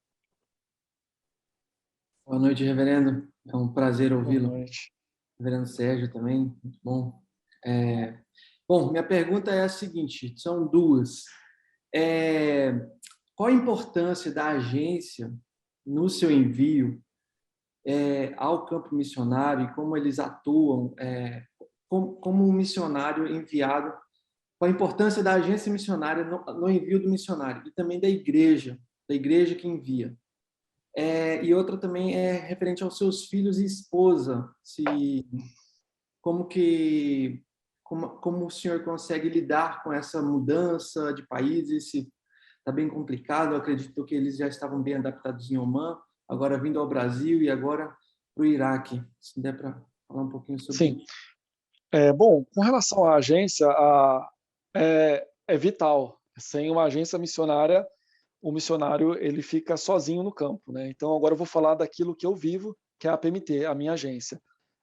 Boa noite, reverendo. É um prazer ouvi-lo. Boa noite. Reverendo Sérgio também, muito bom. Bom, minha pergunta é a seguinte, são duas. Qual a importância da agência no seu envio ao campo missionário e como eles atuam como um missionário enviado? Qual a importância da agência missionária no envio do missionário e também da igreja que envia? E outra também é referente aos seus filhos e esposa, como o senhor consegue lidar com essa mudança de países, se está bem complicado. Eu acredito que eles já estavam bem adaptados em Omã, agora vindo ao Brasil e agora para o Iraque. Se der para falar um pouquinho sobre isso. Sim. Bom, com relação à agência, é vital. Sem uma agência missionária, o missionário ele fica sozinho no campo, né? Então agora eu vou falar daquilo que eu vivo, que é a APMT, a minha agência.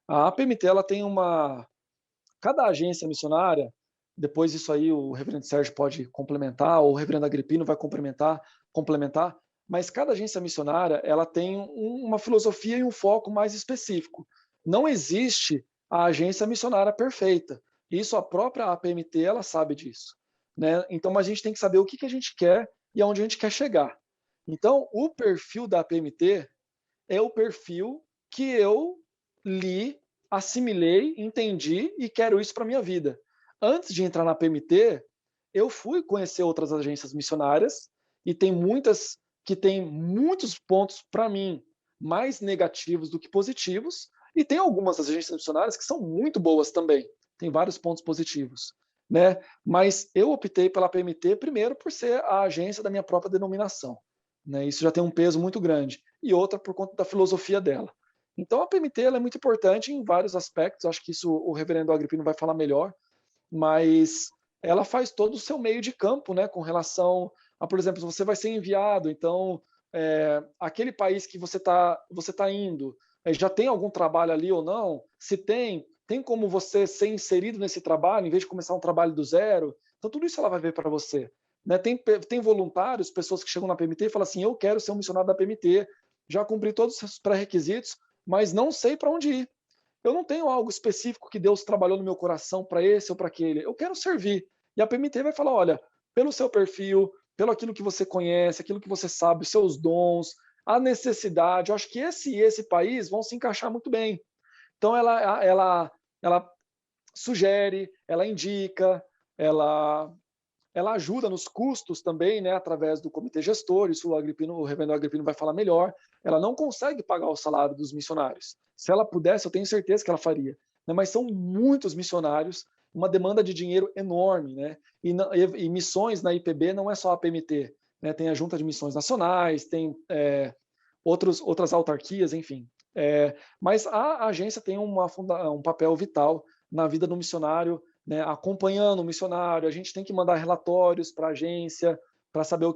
A APMT ela tem cada agência missionária, depois isso aí o reverendo Sérgio pode complementar, ou o reverendo Agripino vai complementar, mas cada agência missionária ela tem uma filosofia e um foco mais específico. Não existe a agência missionária perfeita. Isso a própria APMT ela sabe disso, né? Então a gente tem que saber o que a gente quer e aonde a gente quer chegar. Então, o perfil da APMT é o perfil que eu li, assimilei, entendi e quero isso para minha vida. Antes de entrar na APMT, eu fui conhecer outras agências missionárias e tem muitas que têm muitos pontos, para mim, mais negativos do que positivos, e tem algumas agências missionárias que são muito boas também. Tem vários pontos positivos, né? Mas eu optei pela APMT primeiro por ser a agência da minha própria denominação, né? Isso já tem um peso muito grande. E outra por conta da filosofia dela. Então a APMT ela é muito importante em vários aspectos, acho que isso o reverendo Agripino vai falar melhor, mas ela faz todo o seu meio de campo, né, com relação a, por exemplo, você vai ser enviado, então aquele país que você tá indo, já tem algum trabalho ali ou não? Se tem como você ser inserido nesse trabalho, em vez de começar um trabalho do zero? Então tudo isso ela vai ver para você. Né? Tem voluntários, pessoas que chegam na PMT e falam assim, eu quero ser um missionário da PMT, já cumpri todos os pré-requisitos, mas não sei para onde ir. Eu não tenho algo específico que Deus trabalhou no meu coração para esse ou para aquele. Eu quero servir. E a PMT vai falar, olha, pelo seu perfil, pelo aquilo que você conhece, aquilo que você sabe, os seus dons, a necessidade, eu acho que esse país vão se encaixar muito bem. Então ela sugere, ela indica, ela ajuda nos custos também, né, através do comitê gestor, isso o reverendo Agripino vai falar melhor. Ela não consegue pagar o salário dos missionários. Se ela pudesse, eu tenho certeza que ela faria. Né, mas são muitos missionários, uma demanda de dinheiro enorme. Né, e missões na IPB não é só a PMT. Né, tem a Junta de Missões Nacionais, tem outras autarquias, enfim. Mas a agência tem um papel vital na vida do missionário, né, acompanhando o missionário. A gente tem que mandar relatórios para a agência para saber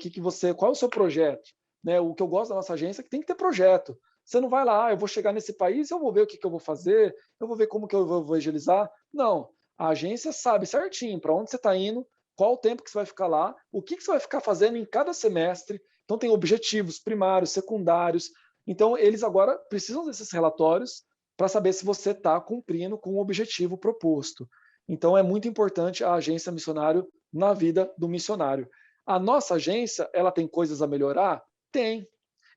qual é o seu projeto. Né? O que eu gosto da nossa agência é que tem que ter projeto. Você não vai lá, eu vou chegar nesse país, eu vou ver o que eu vou fazer, eu vou ver como que eu vou evangelizar. Não, a agência sabe certinho para onde você está indo, qual o tempo que você vai ficar lá, o que você vai ficar fazendo em cada semestre. Então tem objetivos primários, secundários. Então eles agora precisam desses relatórios para saber se você está cumprindo com o objetivo proposto. Então é muito importante a agência missionário na vida do missionário. A nossa agência, ela tem coisas a melhorar? Tem.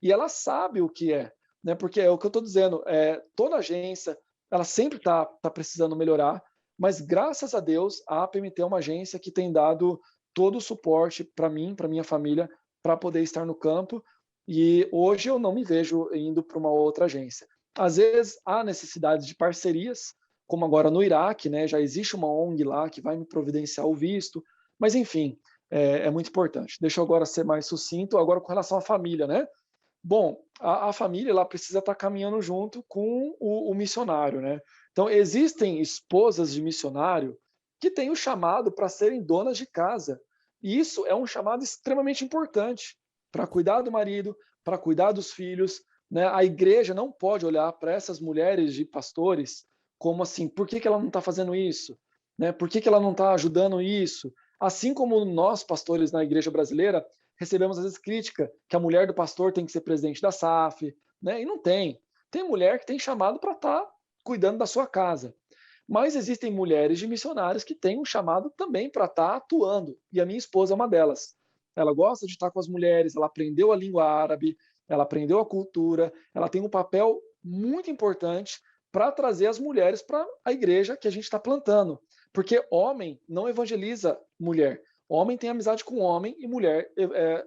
E ela sabe o que é. né? Porque é o que eu estou dizendo, toda agência, ela sempre está precisando melhorar, mas graças a Deus a APMT é uma agência que tem dado todo o suporte para mim, para minha família, para poder estar no campo, e hoje eu não me vejo indo para uma outra agência. Às vezes há necessidade de parcerias, como agora no Iraque, né? Já existe uma ONG lá que vai me providenciar o visto, mas enfim, é muito importante. Deixa eu agora ser mais sucinto, agora com relação à família, né? Bom, a família ela precisa estar caminhando junto com o missionário, né? Então, existem esposas de missionário que têm o chamado para serem donas de casa. E isso é um chamado extremamente importante para cuidar do marido, para cuidar dos filhos, né? A igreja não pode olhar para essas mulheres de pastores como assim, por que ela não está fazendo isso? Né? Por que ela não está ajudando isso? Assim como nós, pastores na igreja brasileira, recebemos às vezes crítica que a mulher do pastor tem que ser presidente da SAF, né? E não tem. Tem mulher que tem chamado para estar cuidando da sua casa. Mas existem mulheres de missionários que têm um chamado também para estar atuando. E a minha esposa é uma delas. Ela gosta de estar com as mulheres, ela aprendeu a língua árabe, ela aprendeu a cultura, ela tem um papel muito importante para trazer as mulheres para a igreja que a gente está plantando. Porque homem não evangeliza mulher. Homem tem amizade com homem e mulher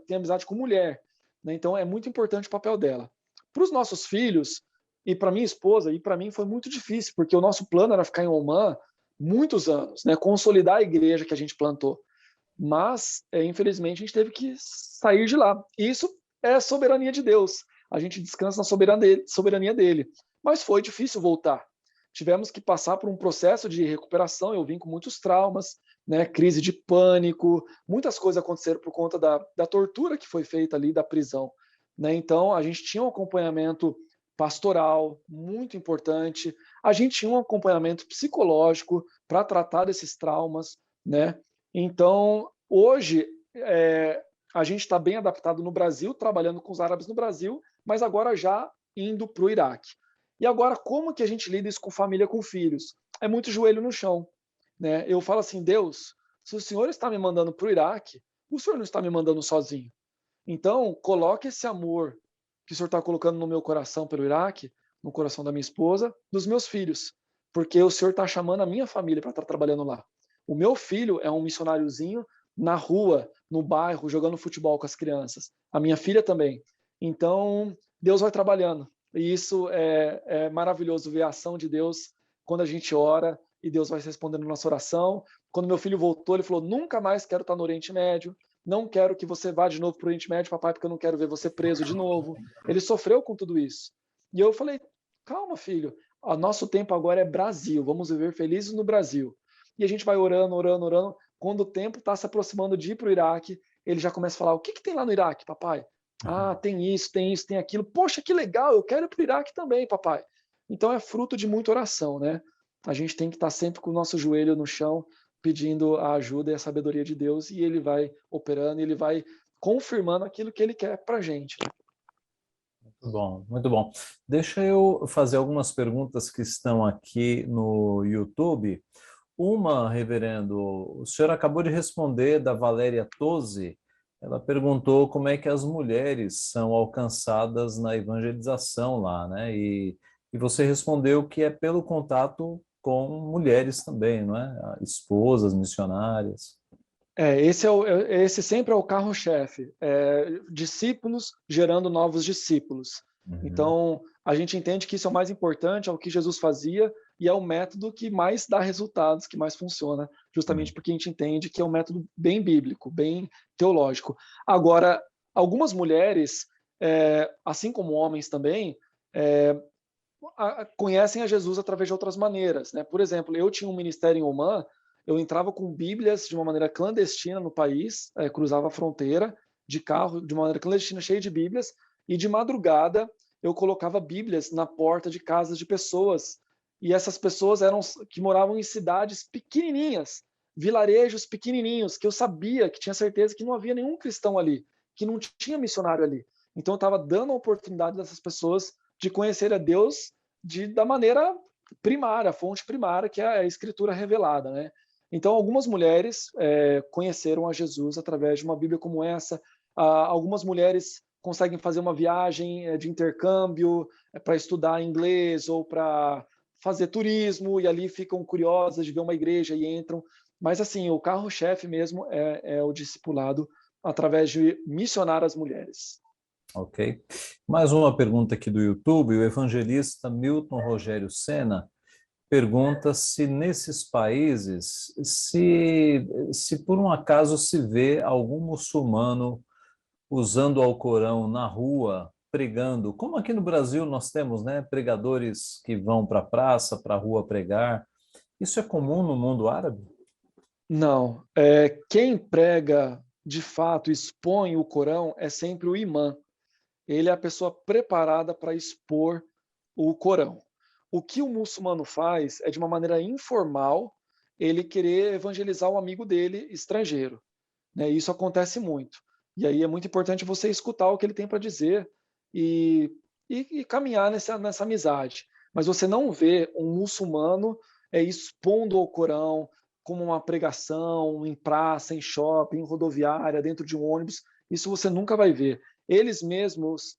tem amizade com mulher. Né? Então é muito importante o papel dela. Para os nossos filhos, e para minha esposa, e para mim foi muito difícil, porque o nosso plano era ficar em Oman muitos anos, né? Consolidar a igreja que a gente plantou. Mas, infelizmente, a gente teve que sair de lá. E isso é a soberania de Deus. A gente descansa na soberania dele. Mas foi difícil voltar. Tivemos que passar por um processo de recuperação. Eu vim com muitos traumas, né? Crise de pânico, muitas coisas aconteceram por conta da tortura que foi feita ali da prisão. Né? Então, a gente tinha um acompanhamento pastoral muito importante. A gente tinha um acompanhamento psicológico para tratar desses traumas, né? Então, hoje, a gente está bem adaptado no Brasil, trabalhando com os árabes no Brasil, mas agora já indo para o Iraque. E agora, como que a gente lida isso com família, com filhos? É muito joelho no chão. Né? Eu falo assim, Deus, se o Senhor está me mandando para o Iraque, o Senhor não está me mandando sozinho. Então, coloque esse amor que o Senhor está colocando no meu coração pelo Iraque, no coração da minha esposa, dos meus filhos, porque o Senhor está chamando a minha família para estar trabalhando lá. O meu filho é um missionáriozinho na rua, no bairro, jogando futebol com as crianças. A minha filha também. Então, Deus vai trabalhando. E isso é maravilhoso ver a ação de Deus quando a gente ora e Deus vai respondendo a nossa oração. Quando meu filho voltou, ele falou, nunca mais quero estar no Oriente Médio. Não quero que você vá de novo para o Oriente Médio, papai, porque eu não quero ver você preso de novo. Ele sofreu com tudo isso. E eu falei, calma, filho, o nosso tempo agora é Brasil, vamos viver felizes no Brasil. E a gente vai orando, orando, orando. Quando o tempo está se aproximando de ir para o Iraque, ele já começa a falar, o que tem lá no Iraque, papai? Ah, tem isso, tem aquilo. Poxa, que legal, eu quero ir para o Iraque também, papai. Então é fruto de muita oração, né? A gente tem que estar sempre com o nosso joelho no chão, pedindo a ajuda e a sabedoria de Deus, e ele vai operando, ele vai confirmando aquilo que ele quer para a gente. Muito bom, muito bom. Deixa eu fazer algumas perguntas que estão aqui no YouTube. Uma, reverendo, o senhor acabou de responder da Valéria Tosi. Ela perguntou como é que as mulheres são alcançadas na evangelização lá, né? E você respondeu que é pelo contato com mulheres também, não é? Esposas, missionárias. Esse sempre é o carro-chefe. Discípulos gerando novos discípulos. Uhum. Então, a gente entende que isso é o mais importante, é o que Jesus fazia, e é o método que mais dá resultados, que mais funciona, justamente porque a gente entende que é um método bem bíblico, bem teológico. Agora, algumas mulheres, assim como homens também, conhecem a Jesus através de outras maneiras. Né? Por exemplo, eu tinha um ministério em Oman, eu entrava com Bíblias de uma maneira clandestina no país, cruzava a fronteira de carro de uma maneira clandestina, cheia de Bíblias, e de madrugada eu colocava Bíblias na porta de casas de pessoas, e essas pessoas eram que moravam em cidades pequenininhas, vilarejos pequenininhos, que eu sabia, que tinha certeza que não havia nenhum cristão ali, que não tinha missionário ali. Então eu estava dando a oportunidade dessas pessoas de conhecer a Deus da maneira primária, a fonte primária, que é a Escritura revelada, né? Então, algumas mulheres conheceram a Jesus através de uma Bíblia como essa. Algumas mulheres conseguem fazer uma viagem de intercâmbio para estudar inglês ou para fazer turismo, e ali ficam curiosas de ver uma igreja e entram. Mas, assim, o carro-chefe mesmo é o discipulado através de missionar as mulheres. Ok. Mais uma pergunta aqui do YouTube. O evangelista Milton Rogério Sena pergunta se nesses países, se por um acaso se vê algum muçulmano usando o Alcorão na rua, pregando, como aqui no Brasil nós temos, né, pregadores que vão para a praça, para a rua pregar. Isso é comum no mundo árabe? Não. Quem prega, de fato, expõe o Corão é sempre o imã. Ele é a pessoa preparada para expor o Corão. O que o muçulmano faz é, de uma maneira informal, ele querer evangelizar um amigo dele estrangeiro, né? Isso acontece muito. E aí é muito importante você escutar o que ele tem para dizer e caminhar nessa amizade. Mas você não vê um muçulmano expondo o Corão como uma pregação em praça, em shopping, em rodoviária, dentro de um ônibus. Isso você nunca vai ver. Eles mesmos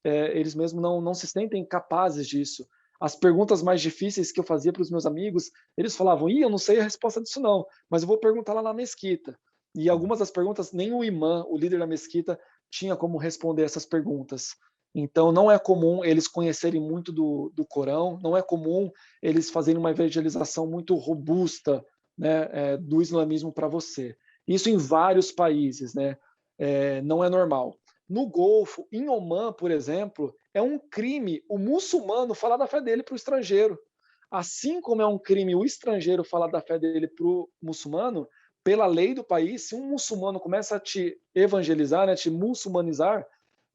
não se sentem capazes disso. As perguntas mais difíceis que eu fazia para os meus amigos, eles falavam: eu não sei a resposta disso não, mas eu vou perguntar lá na mesquita. E algumas das perguntas, nem o imã, o líder da mesquita, tinha como responder essas perguntas. Então, não é comum eles conhecerem muito do Corão, não é comum eles fazerem uma evangelização muito robusta, né, do islamismo para você. Isso em vários países, né? Não é normal. No Golfo, em Omã, por exemplo, é um crime o muçulmano falar da fé dele para o estrangeiro. Assim como é um crime o estrangeiro falar da fé dele para o muçulmano, pela lei do país, se um muçulmano começa a te evangelizar, né, te muçulmanizar,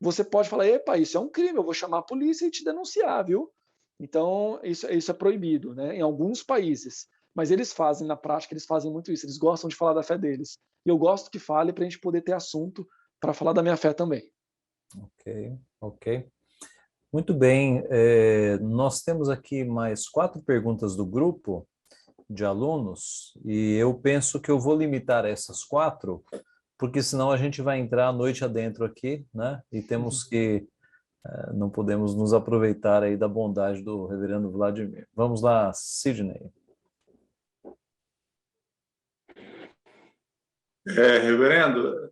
você pode falar: epa, isso é um crime, eu vou chamar a polícia e te denunciar, viu? Então, isso é proibido, né, em alguns países. Mas eles fazem, na prática, eles fazem muito isso. Eles gostam de falar da fé deles. E eu gosto que fale para a gente poder ter assunto para falar da minha fé também. Ok. Muito bem. Nós temos aqui mais 4 perguntas do grupo de alunos e eu penso que eu vou limitar essas 4, porque senão a gente vai entrar a noite adentro aqui, né? E temos que não podemos nos aproveitar aí da bondade do reverendo Vladimir. Vamos lá, Sidney. Reverendo,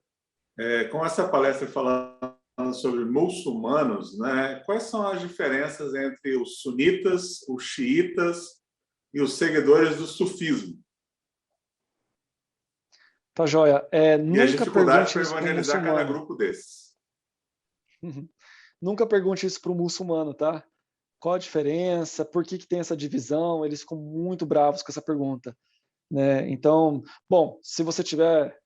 com essa palestra falando sobre muçulmanos, né, quais são as diferenças entre os sunitas, os xiitas e os seguidores do sufismo? Tá joia. E as dificuldades para evangelizar cada grupo desses. Nunca pergunte isso para o muçulmano, tá? Qual a diferença? Por que tem essa divisão? Eles ficam muito bravos com essa pergunta, né? Então, bom, se você tiver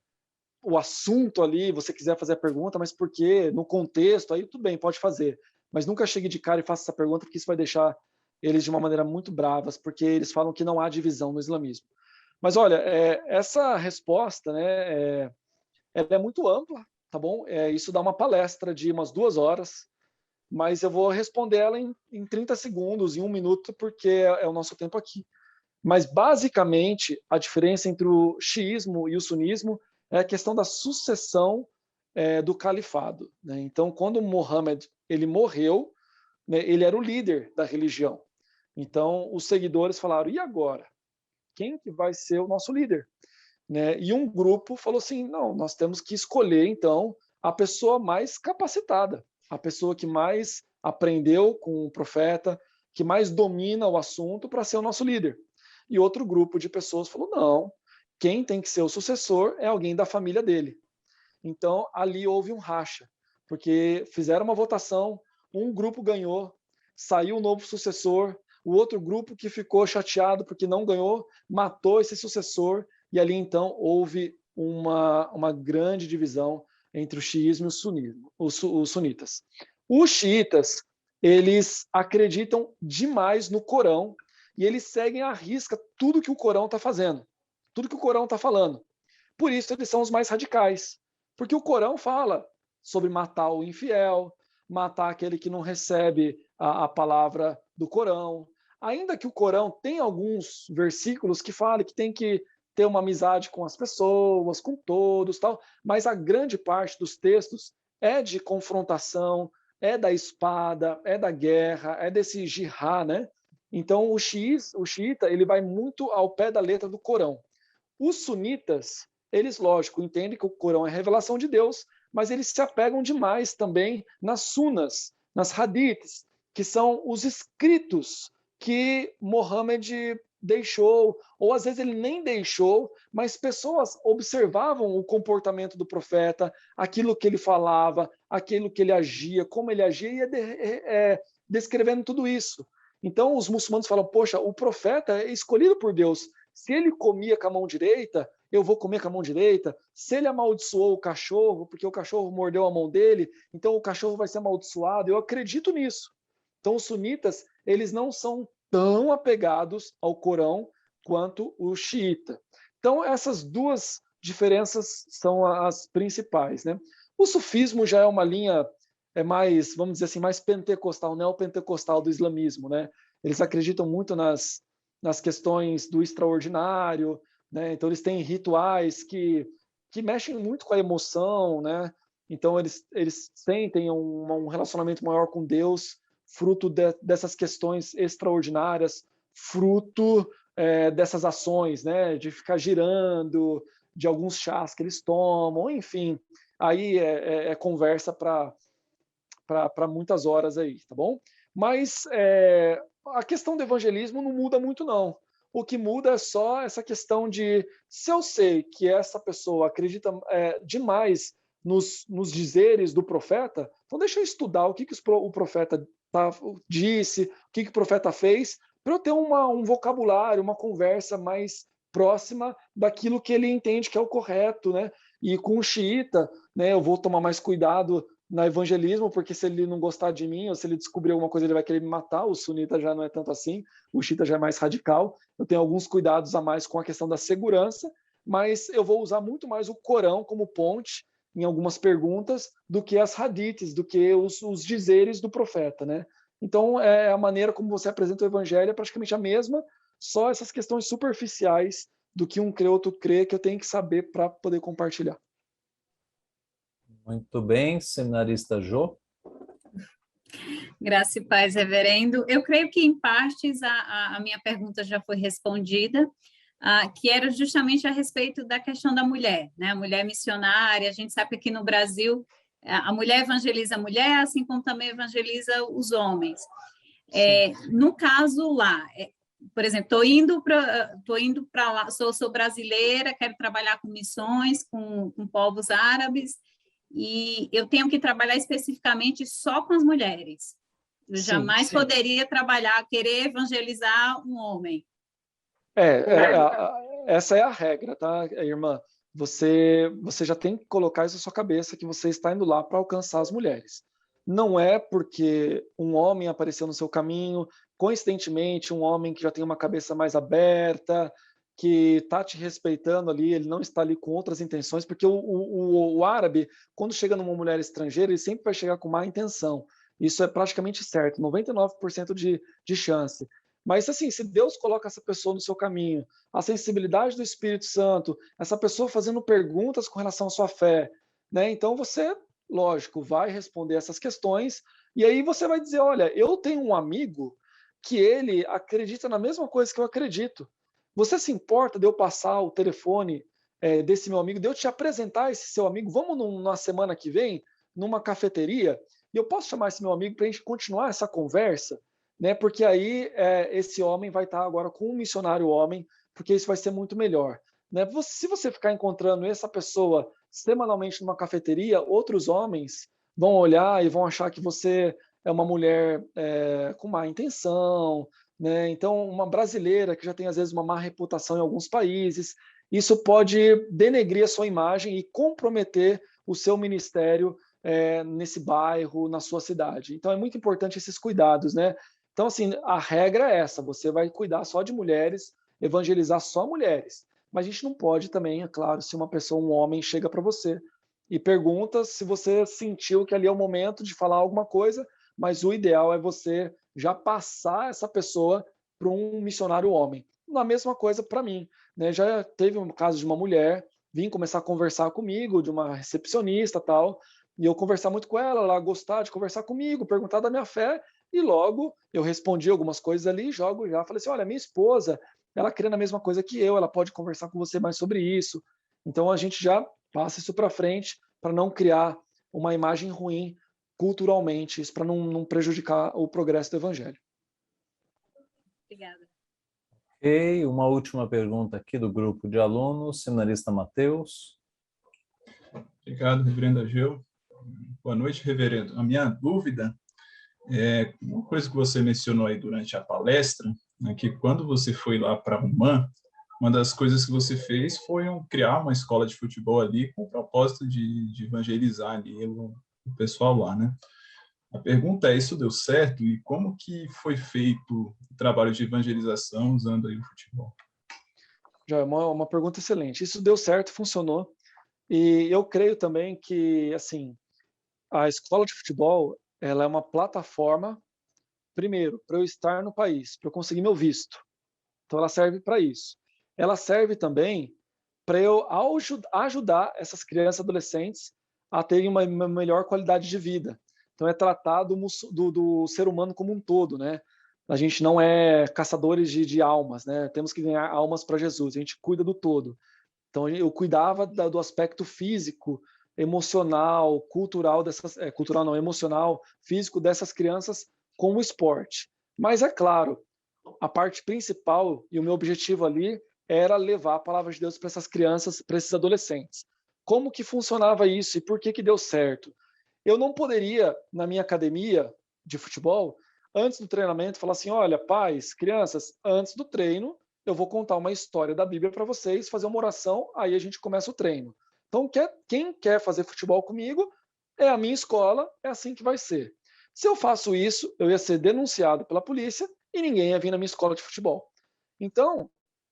o assunto ali, você quiser fazer a pergunta, mas por quê? No contexto, aí tudo bem, pode fazer. Mas nunca chegue de cara e faça essa pergunta, porque isso vai deixar eles de uma maneira muito bravas, porque eles falam que não há divisão no islamismo. Mas olha, essa resposta, né, ela é muito ampla, tá bom? Isso dá uma palestra de umas 2 horas, mas eu vou responder ela em 30 segundos, em 1 minuto, porque é o nosso tempo aqui. Mas, basicamente, a diferença entre o xiismo e o sunismo é a questão da sucessão do califado, né? Então, quando Muhammad ele morreu, né, ele era o líder da religião. Então, os seguidores falaram: e agora? Quem que vai ser o nosso líder? Né? E um grupo falou assim: não, nós temos que escolher, então, a pessoa mais capacitada, a pessoa que mais aprendeu com o profeta, que mais domina o assunto para ser o nosso líder. E outro grupo de pessoas falou: não, quem tem que ser o sucessor é alguém da família dele. Então, ali houve um racha, porque fizeram uma votação, um grupo ganhou, saiu um novo sucessor, o outro grupo que ficou chateado porque não ganhou, matou esse sucessor, e ali então houve uma grande divisão entre o xiismo e o sunismo, os sunitas. Os xiitas, eles acreditam demais no Corão e eles seguem à risca tudo que o Corão está fazendo, tudo que o Corão está falando. Por isso eles são os mais radicais, porque o Corão fala sobre matar o infiel, matar aquele que não recebe a palavra do Corão. Ainda que o Corão tenha alguns versículos que falem que tem que ter uma amizade com as pessoas, com todos, tal, mas a grande parte dos textos é de confrontação, é da espada, é da guerra, é desse jihad, né? Então, o xiita, ele vai muito ao pé da letra do Corão. Os sunitas, eles, lógico, entendem que o Corão é revelação de Deus, mas eles se apegam demais também nas sunas, nas hadiths, que são os escritos que Mohammed deixou, ou às vezes ele nem deixou, mas pessoas observavam o comportamento do profeta, aquilo que ele falava, aquilo que ele agia, como ele agia, e ia descrevendo tudo isso. Então os muçulmanos falam, poxa, o profeta é escolhido por Deus. Se ele comia com a mão direita, eu vou comer com a mão direita. Se ele amaldiçoou o cachorro, porque o cachorro mordeu a mão dele, então o cachorro vai ser amaldiçoado. Eu acredito nisso. Então os sunitas, eles não são tão apegados ao Corão quanto o xiita. Então essas duas diferenças são as principais, né? O sufismo já é uma linha mais, vamos dizer assim, mais pentecostal, neopentecostal do islamismo, né? Eles acreditam muito nas questões do extraordinário, né? Então eles têm rituais que mexem muito com a emoção, né? Então eles sentem um relacionamento maior com Deus, fruto dessas questões extraordinárias, fruto dessas ações, né? De ficar girando, de alguns chás que eles tomam, enfim. Aí é conversa para muitas horas aí, tá bom? Mas a questão do evangelismo não muda muito, não. O que muda é só essa questão de, se eu sei que essa pessoa acredita demais nos dizeres do profeta, então deixa eu estudar o que o profeta disse, o que o profeta fez, para eu ter um vocabulário, uma conversa mais próxima daquilo que ele entende que é o correto, né? E com o xiita, né, eu vou tomar mais cuidado no evangelismo, porque se ele não gostar de mim, ou se ele descobrir alguma coisa, ele vai querer me matar. O sunita já não é tanto assim, o xiita já é mais radical. Eu tenho alguns cuidados a mais com a questão da segurança, mas eu vou usar muito mais o Corão como ponte em algumas perguntas do que as hadiths, do que os dizeres do profeta, né? Então, a maneira como você apresenta o evangelho é praticamente a mesma, só essas questões superficiais do que um crê, outro crê, que eu tenho que saber para poder compartilhar. Muito bem, seminarista Jô. Graça e paz, reverendo. Eu creio que, em partes, a minha pergunta já foi respondida, que era justamente a respeito da questão da mulher, né? A mulher missionária. A gente sabe que aqui no Brasil a mulher evangeliza a mulher, assim como também evangeliza os homens. No caso lá, por exemplo, estou indo para lá, sou brasileira, quero trabalhar com missões, com povos árabes, e eu tenho que trabalhar especificamente só com as mulheres. Eu jamais poderia querer evangelizar um homem. Essa é a regra, tá, irmã? Você já tem que colocar isso na sua cabeça, que você está indo lá para alcançar as mulheres. Não é porque um homem apareceu no seu caminho, coincidentemente, um homem que já tem uma cabeça mais aberta, que está te respeitando ali, ele não está ali com outras intenções, porque o árabe, quando chega numa mulher estrangeira, ele sempre vai chegar com má intenção. Isso é praticamente certo, 99% de chance. Mas, assim, se Deus coloca essa pessoa no seu caminho, a sensibilidade do Espírito Santo, essa pessoa fazendo perguntas com relação à sua fé, né? Então você, lógico, vai responder essas questões, e aí você vai dizer, olha, eu tenho um amigo que ele acredita na mesma coisa que eu acredito. Você se importa de eu passar o telefone desse meu amigo, de eu te apresentar esse seu amigo? Vamos na semana que vem, numa cafeteria, e eu posso chamar esse meu amigo para a gente continuar essa conversa? Né? Porque aí esse homem vai estar agora com um missionário homem, porque isso vai ser muito melhor. Né? Se você ficar encontrando essa pessoa semanalmente numa cafeteria, outros homens vão olhar e vão achar que você é uma mulher com má intenção, né? Então, uma brasileira que já tem, às vezes, uma má reputação em alguns países, isso pode denegrir a sua imagem e comprometer o seu ministério nesse bairro, na sua cidade. Então, é muito importante esses cuidados, né? Então, assim, a regra é essa, você vai cuidar só de mulheres, evangelizar só mulheres. Mas a gente não pode também, é claro, se uma pessoa, um homem, chega para você e pergunta se você sentiu que ali é o momento de falar alguma coisa, mas o ideal é você já passar essa pessoa para um missionário homem. A mesma coisa para mim, né? Já teve um caso de uma mulher vir começar a conversar comigo, de uma recepcionista tal, e eu conversar muito com ela, ela gostar de conversar comigo, perguntar da minha fé, e logo eu respondi algumas coisas ali, jogo já, falei assim, olha, minha esposa, ela crê na mesma coisa que eu, ela pode conversar com você mais sobre isso. Então a gente já passa isso para frente, para não criar uma imagem ruim culturalmente, isso para não prejudicar o progresso do evangelho. Obrigada. Ok, uma última pergunta aqui do grupo de alunos, seminarista Matheus. Obrigado, reverendo Ageu. Boa noite, reverendo. A minha dúvida é uma coisa que você mencionou aí durante a palestra, né, que quando você foi lá para Rumã, uma das coisas que você fez foi criar uma escola de futebol ali com o propósito de evangelizar ali o pessoal lá, né? A pergunta é, isso deu certo? E como que foi feito o trabalho de evangelização usando aí o futebol? Já é uma pergunta excelente. Isso deu certo, funcionou. E eu creio também que, assim, a escola de futebol, ela é uma plataforma, primeiro, para eu estar no país, para eu conseguir meu visto. Então, ela serve para isso. Ela serve também para eu ajudar essas crianças e adolescentes a terem uma melhor qualidade de vida. Então, é tratar do ser humano como um todo, né? A gente não é caçadores de almas, né? Temos que ganhar almas para Jesus. A gente cuida do todo. Então, eu cuidava do aspecto físico, emocional, cultural cultural não, emocional, físico dessas crianças com o esporte. Mas é claro, a parte principal e o meu objetivo ali era levar a palavra de Deus para essas crianças, para esses adolescentes. Como que funcionava isso e por que deu certo? Eu não poderia, na minha academia de futebol, antes do treinamento, falar assim, olha, pais, crianças, antes do treino, eu vou contar uma história da Bíblia para vocês, fazer uma oração, aí a gente começa o treino. Então, quem quer fazer futebol comigo é a minha escola, é assim que vai ser. Se eu faço isso, eu ia ser denunciado pela polícia e ninguém ia vir na minha escola de futebol. Então,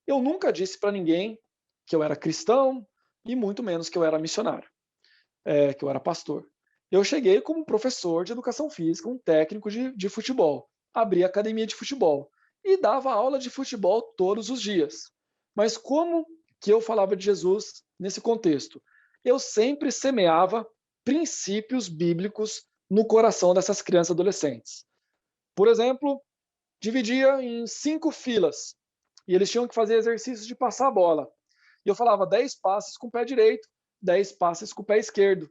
eu nunca disse para ninguém que eu era cristão e muito menos que eu era missionário, que eu era pastor. Eu cheguei como professor de educação física, um técnico de futebol. Abri a academia de futebol e dava aula de futebol todos os dias. Mas como que eu falava de Jesus nesse contexto? Eu sempre semeava princípios bíblicos no coração dessas crianças e adolescentes. Por exemplo, dividia em 5 filas e eles tinham que fazer exercícios de passar a bola. E eu falava 10 passes com o pé direito, 10 passes com o pé esquerdo.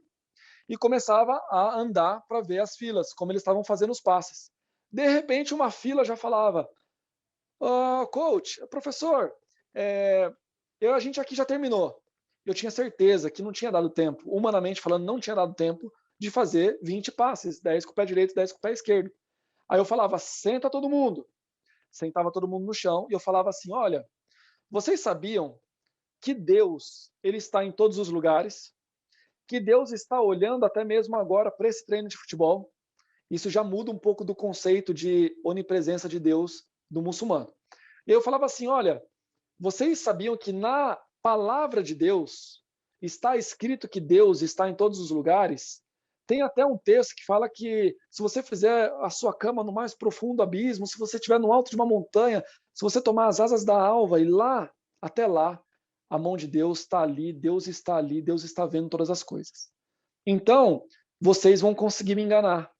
E começava a andar para ver as filas, como eles estavam fazendo os passes. De repente, uma fila já falava, coach, professor, a gente aqui já terminou. Eu tinha certeza que não tinha dado tempo, humanamente falando, não tinha dado tempo de fazer 20 passes, 10 com o pé direito, 10 com o pé esquerdo. Aí eu falava, senta todo mundo. Sentava todo mundo no chão e eu falava assim, olha, vocês sabiam que Deus, ele está em todos os lugares, que Deus está olhando até mesmo agora para esse treino de futebol. Isso já muda um pouco do conceito de onipresença de Deus do muçulmano. E eu falava assim, olha, vocês sabiam que na palavra de Deus está escrito que Deus está em todos os lugares? Tem até um texto que fala que se você fizer a sua cama no mais profundo abismo, se você estiver no alto de uma montanha, se você tomar as asas da alva e lá, até lá, a mão de Deus está ali, Deus está vendo todas as coisas. Então, vocês vão conseguir me enganar.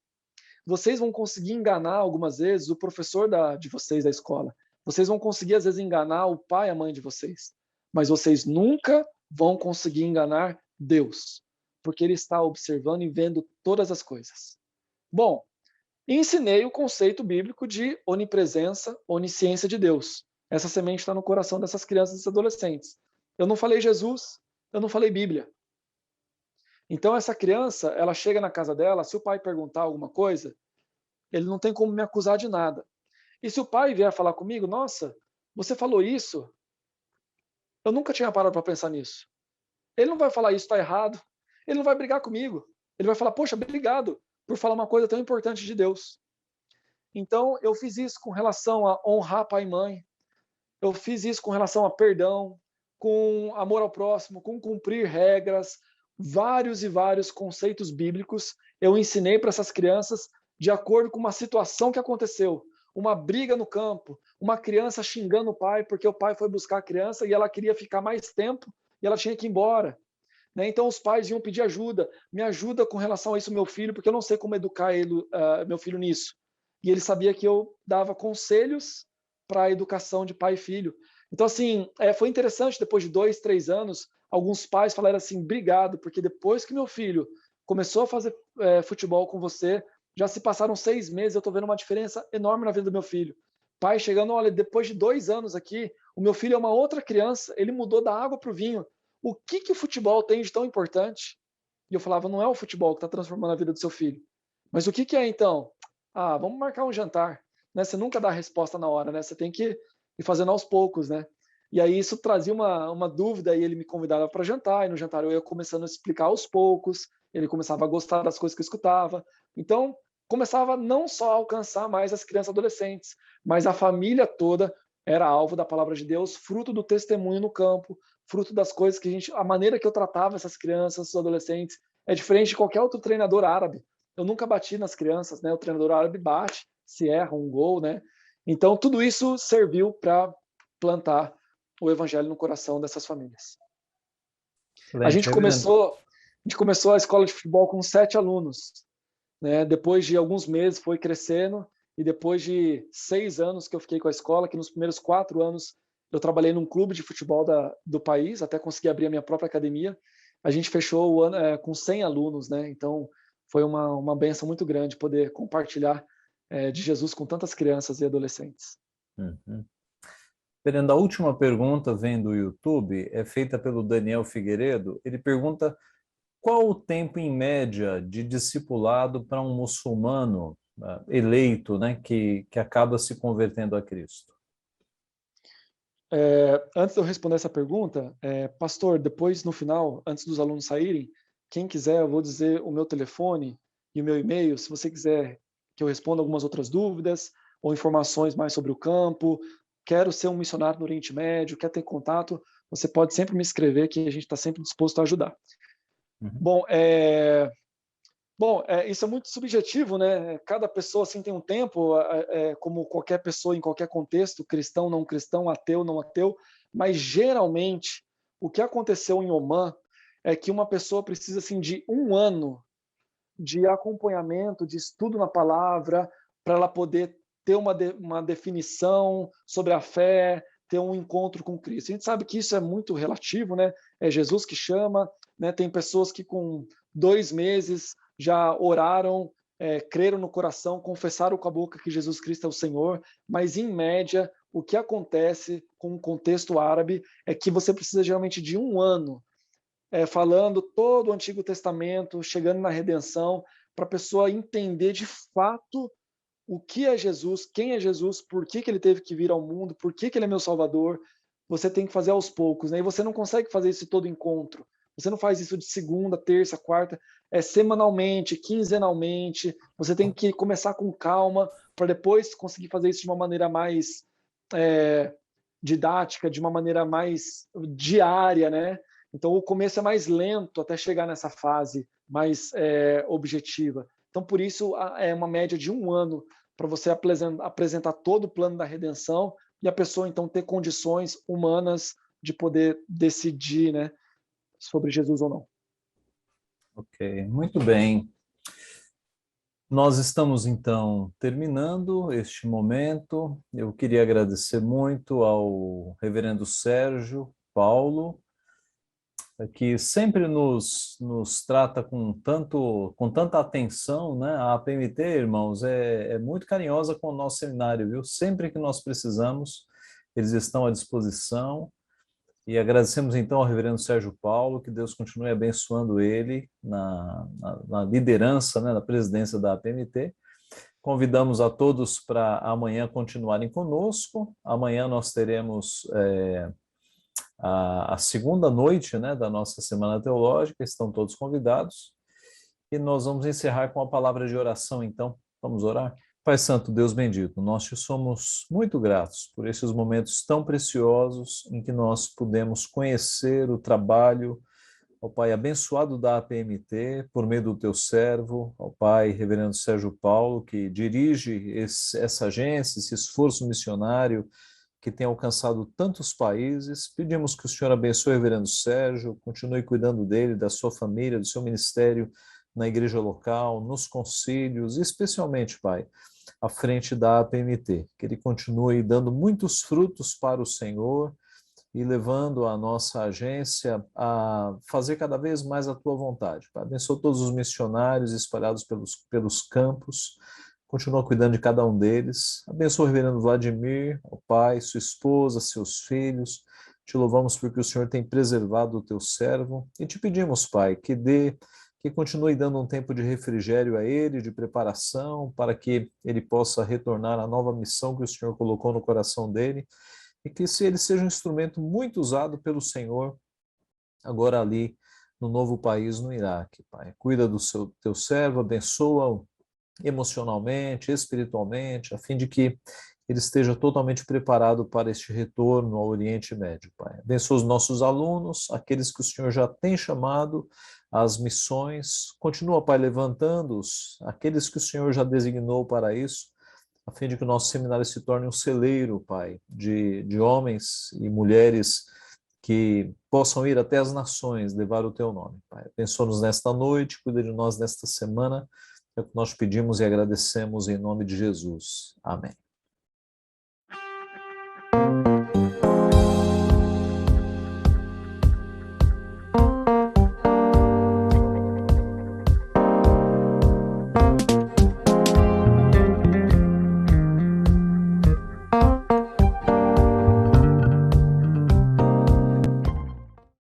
Vocês vão conseguir enganar algumas vezes o professor de vocês da escola. Vocês vão conseguir, às vezes, enganar o pai e a mãe de vocês. Mas vocês nunca vão conseguir enganar Deus, porque Ele está observando e vendo todas as coisas. Bom, ensinei o conceito bíblico de onipresença, onisciência de Deus. Essa semente está no coração dessas crianças e adolescentes. Eu não falei Jesus, eu não falei Bíblia. Então essa criança, ela chega na casa dela, se o pai perguntar alguma coisa, ele não tem como me acusar de nada. E se o pai vier falar comigo, nossa, você falou isso? Eu nunca tinha parado para pensar nisso. Ele não vai falar isso está errado. Ele não vai brigar comigo. Ele vai falar, poxa, obrigado por falar uma coisa tão importante de Deus. Então eu fiz isso com relação a honrar pai e mãe. Eu fiz isso com relação a perdão, com amor ao próximo, com cumprir regras, vários e vários conceitos bíblicos eu ensinei para essas crianças de acordo com uma situação que aconteceu. Uma briga no campo, uma criança xingando o pai porque o pai foi buscar a criança e ela queria ficar mais tempo e ela tinha que ir embora. né? Então os pais iam pedir ajuda, me ajuda com relação a isso, meu filho, porque eu não sei como educar ele, meu filho nisso. E ele sabia que eu dava conselhos para a educação de pai e filho. Então, assim, foi interessante, depois de 2, 3 anos, alguns pais falaram assim, obrigado, porque depois que meu filho começou a fazer futebol com você, já se passaram 6 meses, eu estou vendo uma diferença enorme na vida do meu filho. Pai chegando, olha, depois de 2 anos aqui, o meu filho é uma outra criança, ele mudou da água para o vinho. O que o futebol tem de tão importante? E eu falava, não é o futebol que está transformando a vida do seu filho. Mas o que é então? Ah, vamos marcar um jantar. Né? Você nunca dá a resposta na hora, né? Você tem que ir fazendo aos poucos, né? E aí isso trazia uma dúvida e ele me convidava para jantar, e no jantar eu ia começando a explicar aos poucos, ele começava a gostar das coisas que eu escutava. Então, começava não só a alcançar mais as crianças e adolescentes, mas a família toda era alvo da palavra de Deus, fruto do testemunho no campo, fruto das coisas que a maneira que eu tratava essas crianças, esses adolescentes, é diferente de qualquer outro treinador árabe. Eu nunca bati nas crianças, né? O treinador árabe bate, se erra um gol, né? Então, tudo isso serviu para plantar o evangelho no coração dessas famílias. A gente começou a escola de futebol com 7 alunos, né? Depois de alguns meses foi crescendo, e depois de 6 anos que eu fiquei com a escola, que nos primeiros 4 anos eu trabalhei num clube de futebol do país, até conseguir abrir a minha própria academia, a gente fechou o ano com 100 alunos, né? Então, foi uma bênção muito grande poder compartilhar de Jesus com tantas crianças e adolescentes. Uhum. Fernando, a última pergunta vem do YouTube, é feita pelo Daniel Figueiredo. Ele pergunta qual o tempo em média de discipulado para um muçulmano eleito, né, que acaba se convertendo a Cristo? Antes de eu responder essa pergunta, pastor, depois no final, antes dos alunos saírem, quem quiser, eu vou dizer o meu telefone e o meu e-mail, se você quiser que eu responda algumas outras dúvidas ou informações mais sobre o campo, quero ser um missionário no Oriente Médio, quer ter contato, você pode sempre me escrever que a gente está sempre disposto a ajudar. Uhum. Bom, isso é muito subjetivo, né? Cada pessoa assim tem um tempo, como qualquer pessoa em qualquer contexto, cristão, não cristão, ateu, não ateu, mas geralmente o que aconteceu em Omã é que uma pessoa precisa assim de 1 ano de acompanhamento, de estudo na palavra, para ela poder ter uma definição sobre a fé, ter um encontro com Cristo. A gente sabe que isso é muito relativo, né? É Jesus que chama, né? Tem pessoas que com 2 meses já oraram, creram no coração, confessaram com a boca que Jesus Cristo é o Senhor, mas em média o que acontece com o contexto árabe é que você precisa geralmente de 1 ano falando todo o Antigo Testamento, chegando na redenção, para a pessoa entender de fato o que é Jesus, quem é Jesus, por que ele teve que vir ao mundo, por que ele é meu Salvador. Você tem que fazer aos poucos, né? E você não consegue fazer isso todo encontro. Você não faz isso de segunda, terça, quarta, semanalmente, quinzenalmente. Você tem que começar com calma para depois conseguir fazer isso de uma maneira mais didática, de uma maneira mais diária, né? Então, o começo é mais lento até chegar nessa fase mais objetiva. Então, por isso, é uma média de 1 ano para você apresentar todo o plano da redenção e a pessoa, então, ter condições humanas de poder decidir, né, sobre Jesus ou não. Ok, muito bem. Nós estamos, então, terminando este momento. Eu queria agradecer muito ao reverendo Sérgio Paulo, que sempre nos trata com tanta atenção, né? A APMT, irmãos, é muito carinhosa com o nosso seminário, viu? Sempre que nós precisamos, eles estão à disposição. E agradecemos então ao reverendo Sérgio Paulo, que Deus continue abençoando ele na liderança, né, na presidência da APMT. Convidamos a todos para amanhã continuarem conosco. Amanhã nós teremos a segunda noite, né, da nossa Semana Teológica, estão todos convidados. E nós vamos encerrar com a palavra de oração, então. Vamos orar? Pai Santo, Deus bendito, nós te somos muito gratos por esses momentos tão preciosos em que nós pudemos conhecer o trabalho, ó Pai, abençoado da APMT, por meio do teu servo, ó Pai, reverendo Sérgio Paulo, que dirige essa agência, esse esforço missionário que tem alcançado tantos países. Pedimos que o Senhor abençoe o reverendo Sérgio, continue cuidando dele, da sua família, do seu ministério na igreja local, nos concílios, especialmente, Pai, à frente da APMT, que ele continue dando muitos frutos para o Senhor e levando a nossa agência a fazer cada vez mais a tua vontade. Pai, abençoa todos os missionários espalhados pelos campos, continua cuidando de cada um deles. Abençoa o reverendo Vladimir, o pai, sua esposa, seus filhos. Te louvamos porque o Senhor tem preservado o teu servo e te pedimos, Pai, que continue dando um tempo de refrigério a ele, de preparação, para que ele possa retornar à nova missão que o Senhor colocou no coração dele, e que ele seja um instrumento muito usado pelo Senhor, agora ali no novo país, no Iraque, Pai. Cuida do teu servo, abençoa-o emocionalmente, espiritualmente, a fim de que ele esteja totalmente preparado para este retorno ao Oriente Médio, Pai. Abençoa os nossos alunos, aqueles que o Senhor já tem chamado às missões. Continua, Pai, levantando-os, aqueles que o Senhor já designou para isso, a fim de que o nosso seminário se torne um celeiro, Pai, de homens e mulheres que possam ir até as nações levar o teu nome, Pai. Abençoa-nos nesta noite, cuida de nós nesta semana, é o que nós pedimos e agradecemos em nome de Jesus. Amém.